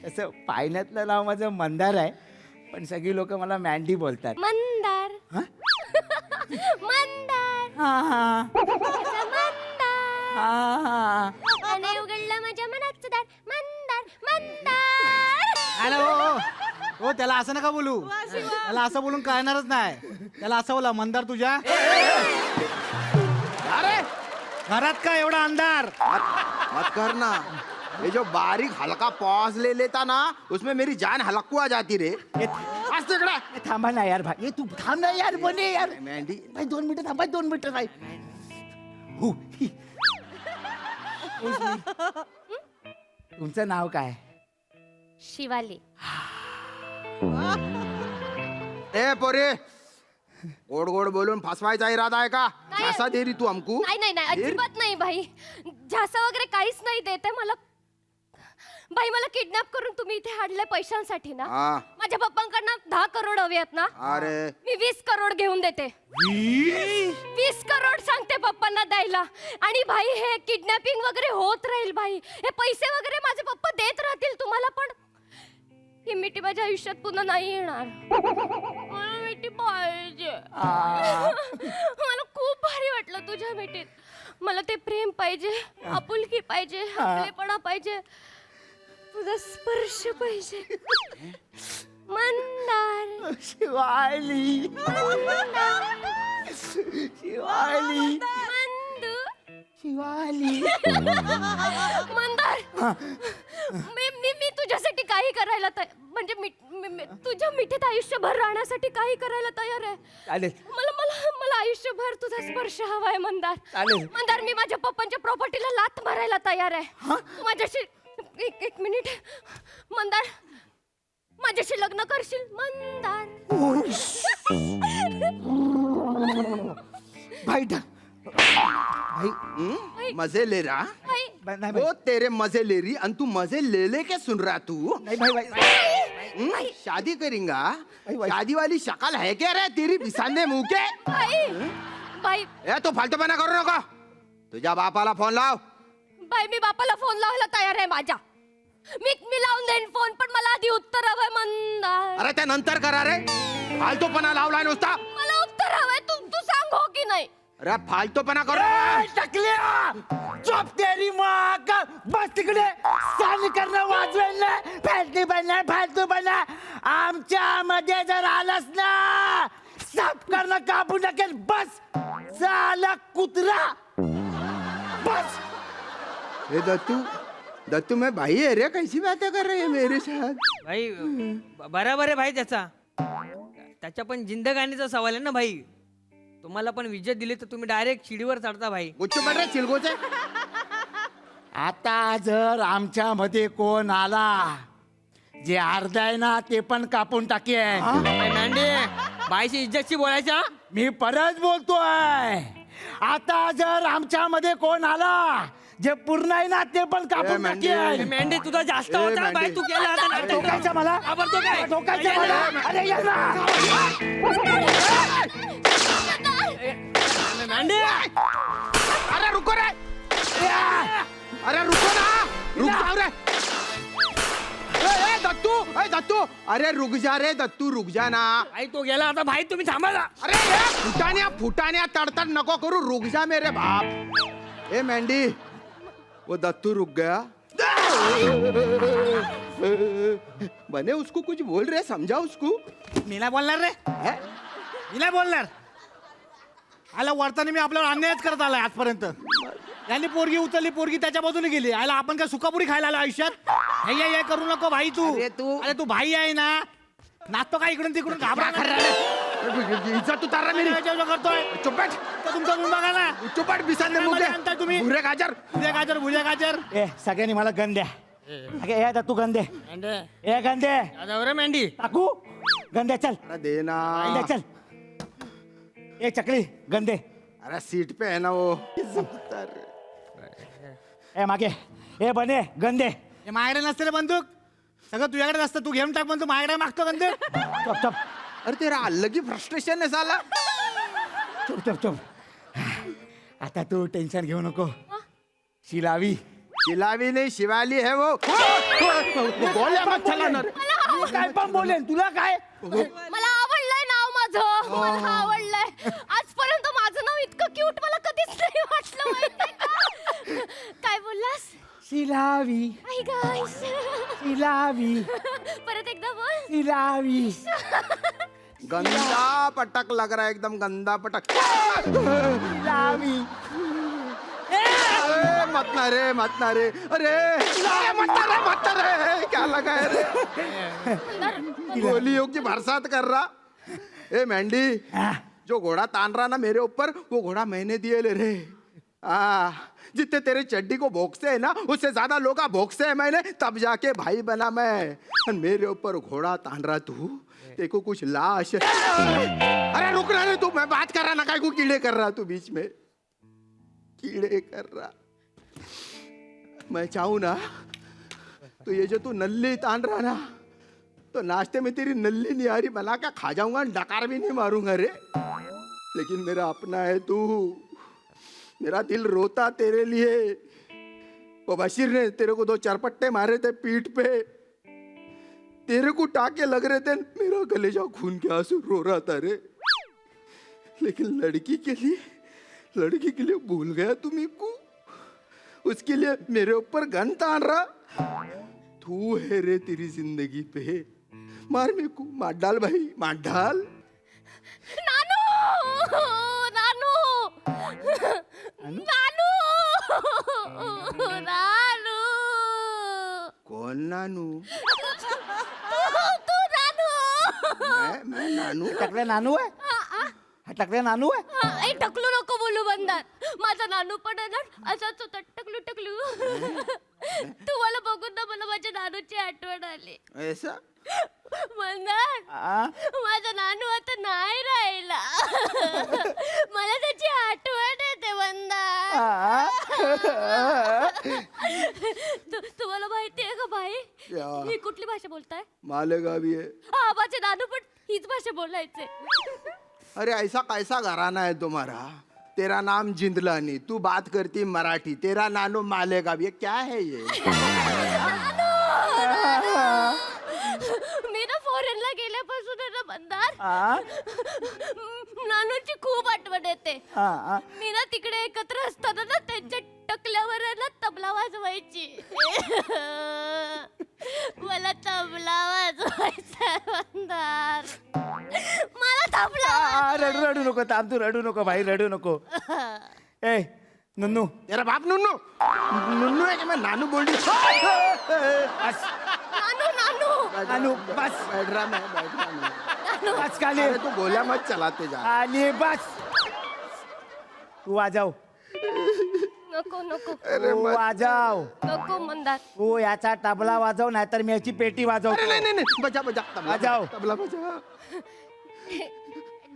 असं पाळण्यातलं नाव माझं मंदार आहे पण सगळी लोक मला मँडी बोलतात मंदार. हा? मंदार. हा हा माझा मंदार. हा हा आणि उघडलं माझ्या मनाचं दार. मंदार मंदार. अरे हो त्याला असं नका बोलू त्याला असं बोलून कळणारच नाही त्याला असं बोला मंदार तुझ्या अरे घरात का एवढा अंधार मत करना ये जो बारीक हल्का पॉज ले लेता ना उसमें मेरी जान हलकू आ जाती रे आज तिकडे थांबा ना यार भाई ये तू थांब ना यार बने यार मँडी भाई 2 मिनिटं थांब भाई 2 मिनिटं भाई हु, ही. तुमचं नाव काय शिवाली. ए पोरे गोड गोड बोलून फसवायचा इरादा आहे का नाही. असा दे री तू हमकू नाही नाही नाही अजिबात नाही भाई. झासा वगैरे काहीच नाही देते मला. भाई मला किडनॅप करून तुम्ही इथे हाडले पैशांसाठी ना. हा. माझ्या पप्पांकडनं 10 करोड हवे आहेत ना. अरे मी 20 करोड घेऊन देते. 20 करोड सांगते पप्पांना द्यायला. आणि भाई हे किडनॅपिंग वगैरे होत राहील भाई. हे पैसे वगैरे माझे पप्पा देत राहतील तुम्हाला पण ही मिठी माझ्या आयुष्यात पुन्हा नाही येणार. मला मिठी पाहिजे. मला खूप भारी वाटलं तुझ्या मिठीत. मला ते प्रेम पाहिजे आपुलकी पाहिजे आपलेपणा पाहिजे तुझा स्पर्श पाहिजे. मंदार शिवाली शिवाली मंदू शिवाली मंदार. मी तुझ्यासाठी काही करायला म्हणजे तुझ्या मिठीत आयुष्यभर राहण्यासाठी काही करायला तयार आहे. चालेल मला मला मला आयुष्यभर तुझा स्पर्श हवाय मंदार. चालेल. मंदार मी माझ्या पप्पांच्या प्रॉपर्टीला लात मारायला तयार आहे. माझ्याशी एक मिनिट मंदार माझ्याशी लग्न करशील मंदार. भाई भाई मजे ले रहा भाई नाही वो तेरे मजे ले रही और तू मजे ले लेके सुन रहा तू भाई भाई शादी करेंगा भाई। शादी वाली शक्ल है क्या रे तेरी बिसाने मुंह के भाई भाई ए तू फालतूपणा करू नको तुझ्या बापाला फोन लाव बाई मी बापाला फोन लावायला तयार आहे माझ्या. मी लावून देईन फोन पण मला आधी उत्तर हवंय मंदार. अरे त्या नंतर करा रे फालतूपणा लावलाय नुसता मला उत्तर हवंय तू सांग हो की नाही. अरे फालतूपणा करू टकल्या चोप तेरी माँ का बस तिकडे साल करणं वाजवेल ना फालतू बनणार आमच्या मध्ये जर आलास ना साफ करणं कापू नकेल बस झाला कुत्रा बस. ए दत्तू मैं भाई है रे कैसी बातें कर रहे हैं मेरे साथ भाई बराबर आहे भाई त्याच्या पण जिंदगानीचा सवाल आहे ना भाई. तुम्हाला पण विजय दिली तर तुम्ही डायरेक्ट शिडीवर चढता भाई. गुच्छ पड रे चिलगोचे आता जर आमच्या मध्ये कोण आला जे अर्ध आहे ना ते पण कापून टाकेन. नांडे बाईशी इज्जतशी बोलायचा. मी परत बोलतोय आता जर आमच्या मध्ये कोण आला जे पूर्ण आहे ना ते पण कापून मेंढे. टाकेन. मेंढे तुझा जास्त ए, होता मेंढे. भाई. तू केला आता नाटक. ठोकायचं मला आवडतो काय? ठोकायचं मला अरे ये ना मेंढे अरे रुको रे अरे रुको ना रुक जाओ रे ए दत्तू अरे रुक जा रे दत्तू रुक जा ना भाई तो गेला आता भाई तुम्ही थांबा ना. अरे ये फुटाण्या तड़तड़ नको करू रुक जा मेरे बाप. ए मेंढी वो दत्तू रुक गया बने उसको कुछ बोल रहे समझा उसको. मी नाही बोलणार रे मी नाही बोलणार आला वर्ताने मी आपल्यावर अन्यायच करत आलाय आजपर्यंत यांनी पोरगी उचलली, पोरगी त्याच्या बाजूने गेली. आयला आपण काय सुकापुरी खायला आलो आयुष्यात? हे करू नको भाई तू. अरे तू भाई आहे ना, नाचतो काय इकडून तिकडून घाबरा इज्जत उतारा मेरी. करतोय. चुपट तो तुमचा मुंग बघा ना. चुपट बिसाने मुके आणताय तुम्ही. भुरे गाजर. भुले गाजर. ए सगळ्यांनी मला गन द्या. ए तू गन दे. ए गन दे. मेंढी टाकू गन द्या. चल अरे दे ना. गन द्या, चल. ए चकली गन दे. अरे सीट पे है ना वो. ए मागे ए बने गन दे. माझ्याकडे नसते रे बंदूक, सगळं तुझ्याकडे असतं. तू घेऊन टाक बंदूक, माझ्याकडे मागतो बंदूक. चप चप. अरे तेरा अलग ही फ्रस्ट्रेशन है साला. चुप चुप चुप. आता तू टेन्शन घेऊ नको. शिलावी शिलावी नहीं शिवाली है वो. गोळ्या मत चला ना रे. काय पण बोलेन तुला काय. मला आवडलंय नाव माझं. मला आवडलंय. आजपर्यंत माझं नाव इतकं क्यूट मला कधीच नाही वाटलं माहितीये का? काय बोललास? शिलावी आई गाईस. शिलावी परत एकदा बोल. शिलावी. गंदा पटक लग रहा है, एकदम गंदा पटक. शिलावी. अरे मत ना रे, मत ना रे. अरे मत ना रे. क्या लगा है रे? गोलियों की बरसात कर रहा. ए मेंढी, जो घोड़ा तान रहा ना मेरे ऊपर, वो घोड़ा मैंने दिए ले रे. जितने तेरे चड्डी को भोंकते है ना, उससे ज्यादा लोग भोंकते है मैंने, तब जाके भाई बना मैं. और मेरे ऊपर घोड़ा तान रहा तू. देखो कुछ लाश. अरे रुक रहा रे तू, मैं बात कर रहा ना. काय को कीड़े कर रहा तू बीच में, कीड़े कर रहा. मैं चाहूं ना तो ये जो तू नल्ली तान रहा ना, तो नाश्ते में तेरी नल्ली निहारी बना के खा जाऊंगा, डकार भी नहीं मारूंगा रे. लेकिन मेरा अपना है तू. मेरा दिल रोता तेरे लिए. वो बशीर ने तेरे को 2 चरपट्टे मारे थे पीठ पे, तेरे को टाके लग रहे थे, मेरा कलेजा खून के आंसू रो रहा था रे. लेकिन लड़की के लिए भूल गया तू मेरे को. उसके लिए मेरे ऊपर गन तान रहा. तू है रे तेरी जिंदगी पे. मार मेरे को, मार डाल भाई, मार डाल. नानू. नानू. नानू. नानू. कौन नानू? तू नानू. मैं नानू. टकल्या नानू आहे. हा टकल्या नानू आहे. ए, टकलू नको बोलू बंदार. माझा नानू पण आहे ना असाच होता, टकलू टकलू. तुम्हाला बघून ना मला माझ्या नानूची आठवण आली. ऐसा मंदार, माझा नानू आता नाही राहिला. मला त्याची आठवण येते मंदार. तुम्हाला माहिती आहे का भाई, क्या? ही कुठली भाषा बोलताय? मालेगावी है. हा, माझे नानू पण हीच भाषा बोलायचे. अरे ऐसा कैसा घराना है तुम्हारा? तेरा नाम जिंदलानी, तू बात करती मराठी, तेरा नानू मालेगावी. ये क्या है ये? मी ना फॉरेनला गेल्यापासून आहे ना मंदार, नानूची खूप आठवण येते. मी ना तिकडे एकत्र असताना ना त्यांच्या टकल्यावर आहे ना तबला वाजवायची. मला तबला वाजवायचा मंदार. मला तबला. रडू नको थांब, तू रडू नको भाई, रडू नको. ए नन्नू. तेरा बाप नुन्नू. नुन्नू है कि मैं नानू बोल रही? नानू. नानू. नानू बस. बैठ रहा मैं. बस खाली. अरे तू गोल्या मत चलाते जा. आणि बस. तू वाजव. नको नको तू वाजव. नको मंदार. तू याचा तबला वाजव, नाहीतर मी याची पेटी वाजव. अरे नहीं बजा बजा. तबला बजाओ. तबला बजा.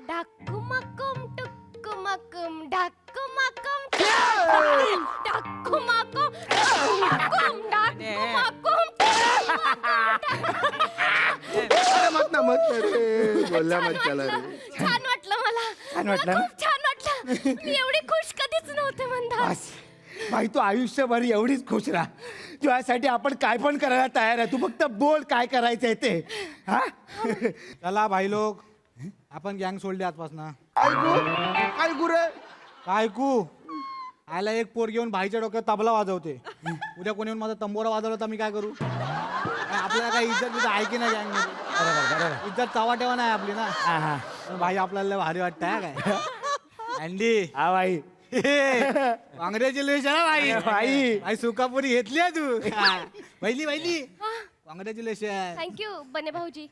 डाकुमाकुम टुकुमाकुम डाकुमाकुम डाकुमाकुम डाकुमाकुम डाकुमाकुम. अरे मत ना रे. गोल्या मत चला रे. छान वाटलं मला. छान वाटलं ना? खूप छान वाटलं. मी एवढी खुश कधीच नव्हते मंदार. बस भाई, तू आयुष्यभर एवढीच खुश राहा. तुझ्यासाठी आपण काय पण करायला तयार आहे. तू फक्त बोल काय करायचंय ते. हा चला भाई लोक, आपण गँग सोडली आजपासून. काय गुरे? काय कू आयला एक पोर घेऊन भाईच्या डोक्यात तबला वाजवते. उद्या कोणी येऊन माझा तंबोरा वाजवला तर मी काय करू? आपल्याला काही इज्जत आहे की नाही गँग मध्ये? इज्जत चावा ठेवा नाही आपली ना. पण भाई आपल्याला भारी वाटतंय काय. अँडी हा भाई, कॉंग्रॅच्युलेशन भाई भाई भाई सुकापुरी घेतली आहे तू पहिली पहिली कॉंग्रॅच्युलेशन. थँक्यू बने भाऊजी.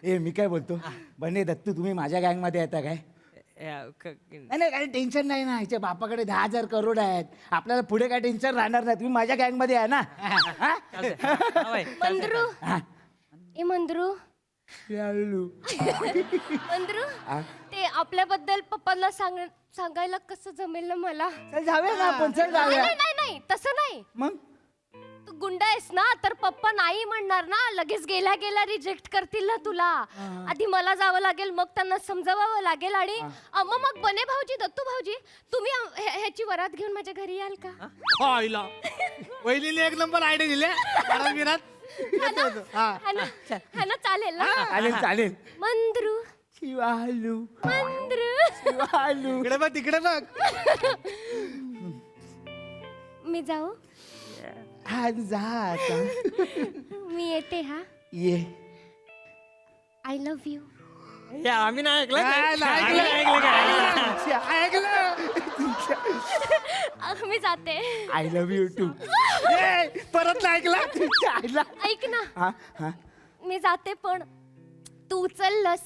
ए मी काय बोलतो बने दत्तू तुम्ही माझ्या गँग मध्ये येता काय? नाही नाही, काही टेन्शन नाही ना. ह्याच्या बापाकडे 10,000 करोड आहेत. आपल्याला पुढे काय टेन्शन राहणार नाही. तुम्ही माझ्या गँग मध्ये आहे ना. मंद्रू ए मंद्रू लालू. मंद्रू ते आपल्याबद्दल पप्पाला सांगायला कसं जमेल ना मला? चल जाऊया ना आपण, चल नाही जाऊया. नाही नाही नाही, तसं नाही. मग तू गुंड आहेस ना, तर पप्पा नाही म्हणणार ना, लगेच गेल्या गेल्या रिजेक्ट करतील ना तुला. आधी मला जावं लागेल, मग त्यांना समजावावं लागेल. आणि मग बने भाऊजी, दत्तू भाऊजी, तुम्ही ह्याची वरात घेऊन माझ्या घरी याल का? आईला पहिलीने एक नंबर आयडिया दिले विराट. हा ना, चालेल ना? चालेल चालेल. मंद्रू शिवालू मंद्रू शिवालू. तिकडे बघ तिकडे बघ. मी जाऊ? हा जा आता. मी येते हा. ये. I love you. आम्ही नाही ऐकलं मी जाते. I love you too. परत नाही ऐकला. ऐक ना, हा हा. मी जाते पण तू उचललंस,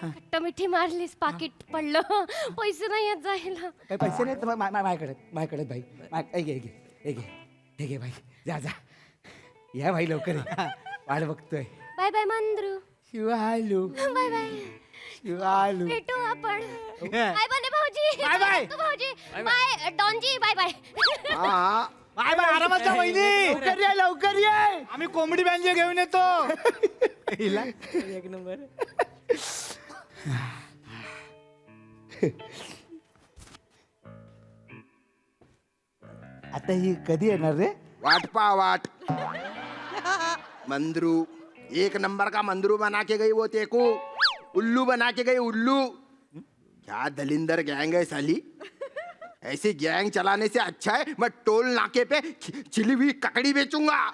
खट्ट मिठी मारलीस, पाकिट पडलं, पैसे नाही येत जायला. काही पैसे नाहीत माझ्याकडे भाई. हे घे भाई. जा जा या भाई लवकर ये. वाट बघतोय. बाय बाय मंद्रू. शिवालू बाय बाय. शिवालू. भेटू आपण. बाय बने भाऊजी. बाय बाय भाऊजी. बाय डॉनजी. Bye bye. Bye bye. आरामात जा वहिनी. लवकर ये. आम्ही कोंबडी बँजे घेऊन येतो. एक नंबर. आता ही कधी येणार रे? वाट पा वाट. मंद्रू एक नंबर का मंद्रू बना के गई वो तेको. उल्लू बना के गई उल्लू. क्या दलिंदर गैंग है साली. ऐसी गैंग चलाने से अच्छा है मैं टोल नाके पे छिली हुई ककड़ी बेचूंगा,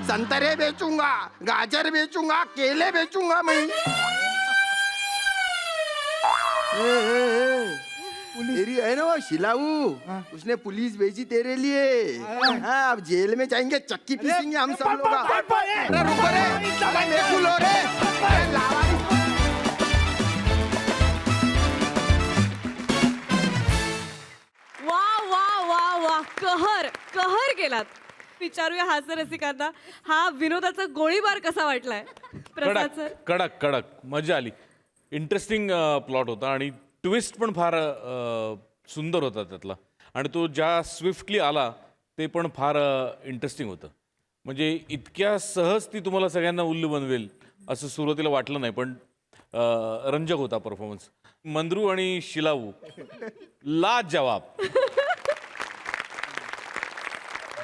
संतरे बेचूंगा, गाजर बेचूंगा, केले बेचूंगा मैं. तेरी है ना वो शिलाऊ, उसने पुलिस भेजी तेरे लिए. हाँ, अब जेल में जाएंगे, चक्की पीसेंगे हम सब लोग. अरे रुको रे, अरे मेरे को लो रे. अरे लावारी. वा वा वा वा, कहर कहर केलात. विचारूया हास्य रसिकांना, हा विनोदाचा गोळीबार कसा वाटलाय? प्रसाद कडक सर. कडक कडक मजा आली. इंटरेस्टिंग प्लॉट होता आणि ट्विस्ट पण फार सुंदर होता त्यातला. आणि तो ज्या स्विफ्टली आला ते पण फार इंटरेस्टिंग होतं. म्हणजे इतक्या सहज ती तुम्हाला सगळ्यांना उल्लू बनवेल असं सुरुवातीला वाटलं नाही, पण रंजक होता परफॉर्मन्स. मंद्रू आणि शिलाऊ लाजवाब.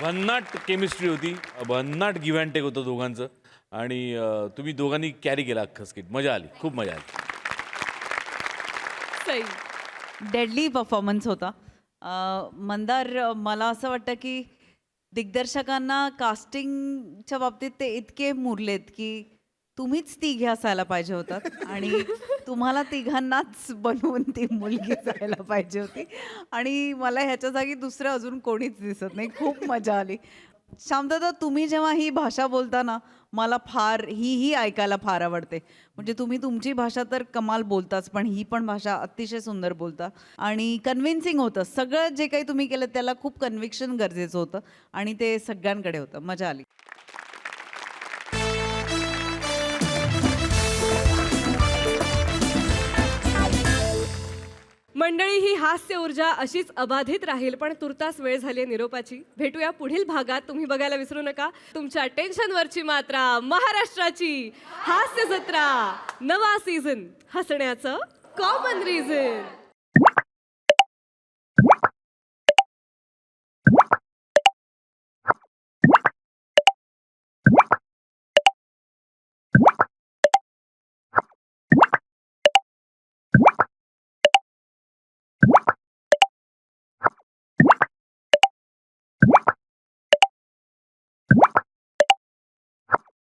भन्नाट केमिस्ट्री होती, भन्नाट गिव्ह अँड टेक होतं दोघांचं. आणि तुम्ही दोघांनी कॅरी केला अख्खं स्किट. मजा आली, खूप मजा आली. सई. डेडली परफॉर्मन्स होता. मंदार, मला असं वाटतं की दिग्दर्शकांना कास्टिंगच्या बाबतीत ते इतके मुरलेत की तुम्हीच तिघे असायला पाहिजे होतात आणि तुम्हाला तिघांनाच बनवून ती मुलगी जायला पाहिजे होती. आणि मला ह्याच्या जागी दुसरं अजून कोणीच दिसत नाही. खूप मजा आली. शांतता, तुम्ही जेव्हा ही भाषा बोलता ना, मला फार ही ऐकायला फार आवडते. म्हणजे तुम्ही तुमची भाषा तर कमाल बोलताच, पण ही पण भाषा अतिशय सुंदर बोलता आणि कन्व्हिन्सिंग होतं. सगळं जे काही तुम्ही केलं त्याला खूप कन्व्हिक्शन गरजेचं होतं आणि ते सगळ्यांकडे होतं. मजा आली. मंडळी, ही हास्य ऊर्जा अशीच अबाधित राहील, पण तुर्तास वेळ झाली निरोपाची. भेटूया पुढील भागात. तुम्ही बघायला विसरू नका तुमच्या टेन्शनवरची मात्रा, महाराष्ट्राची हास्य जत्रा, नवा सीझन, हसण्याचं कॉमन रिझन.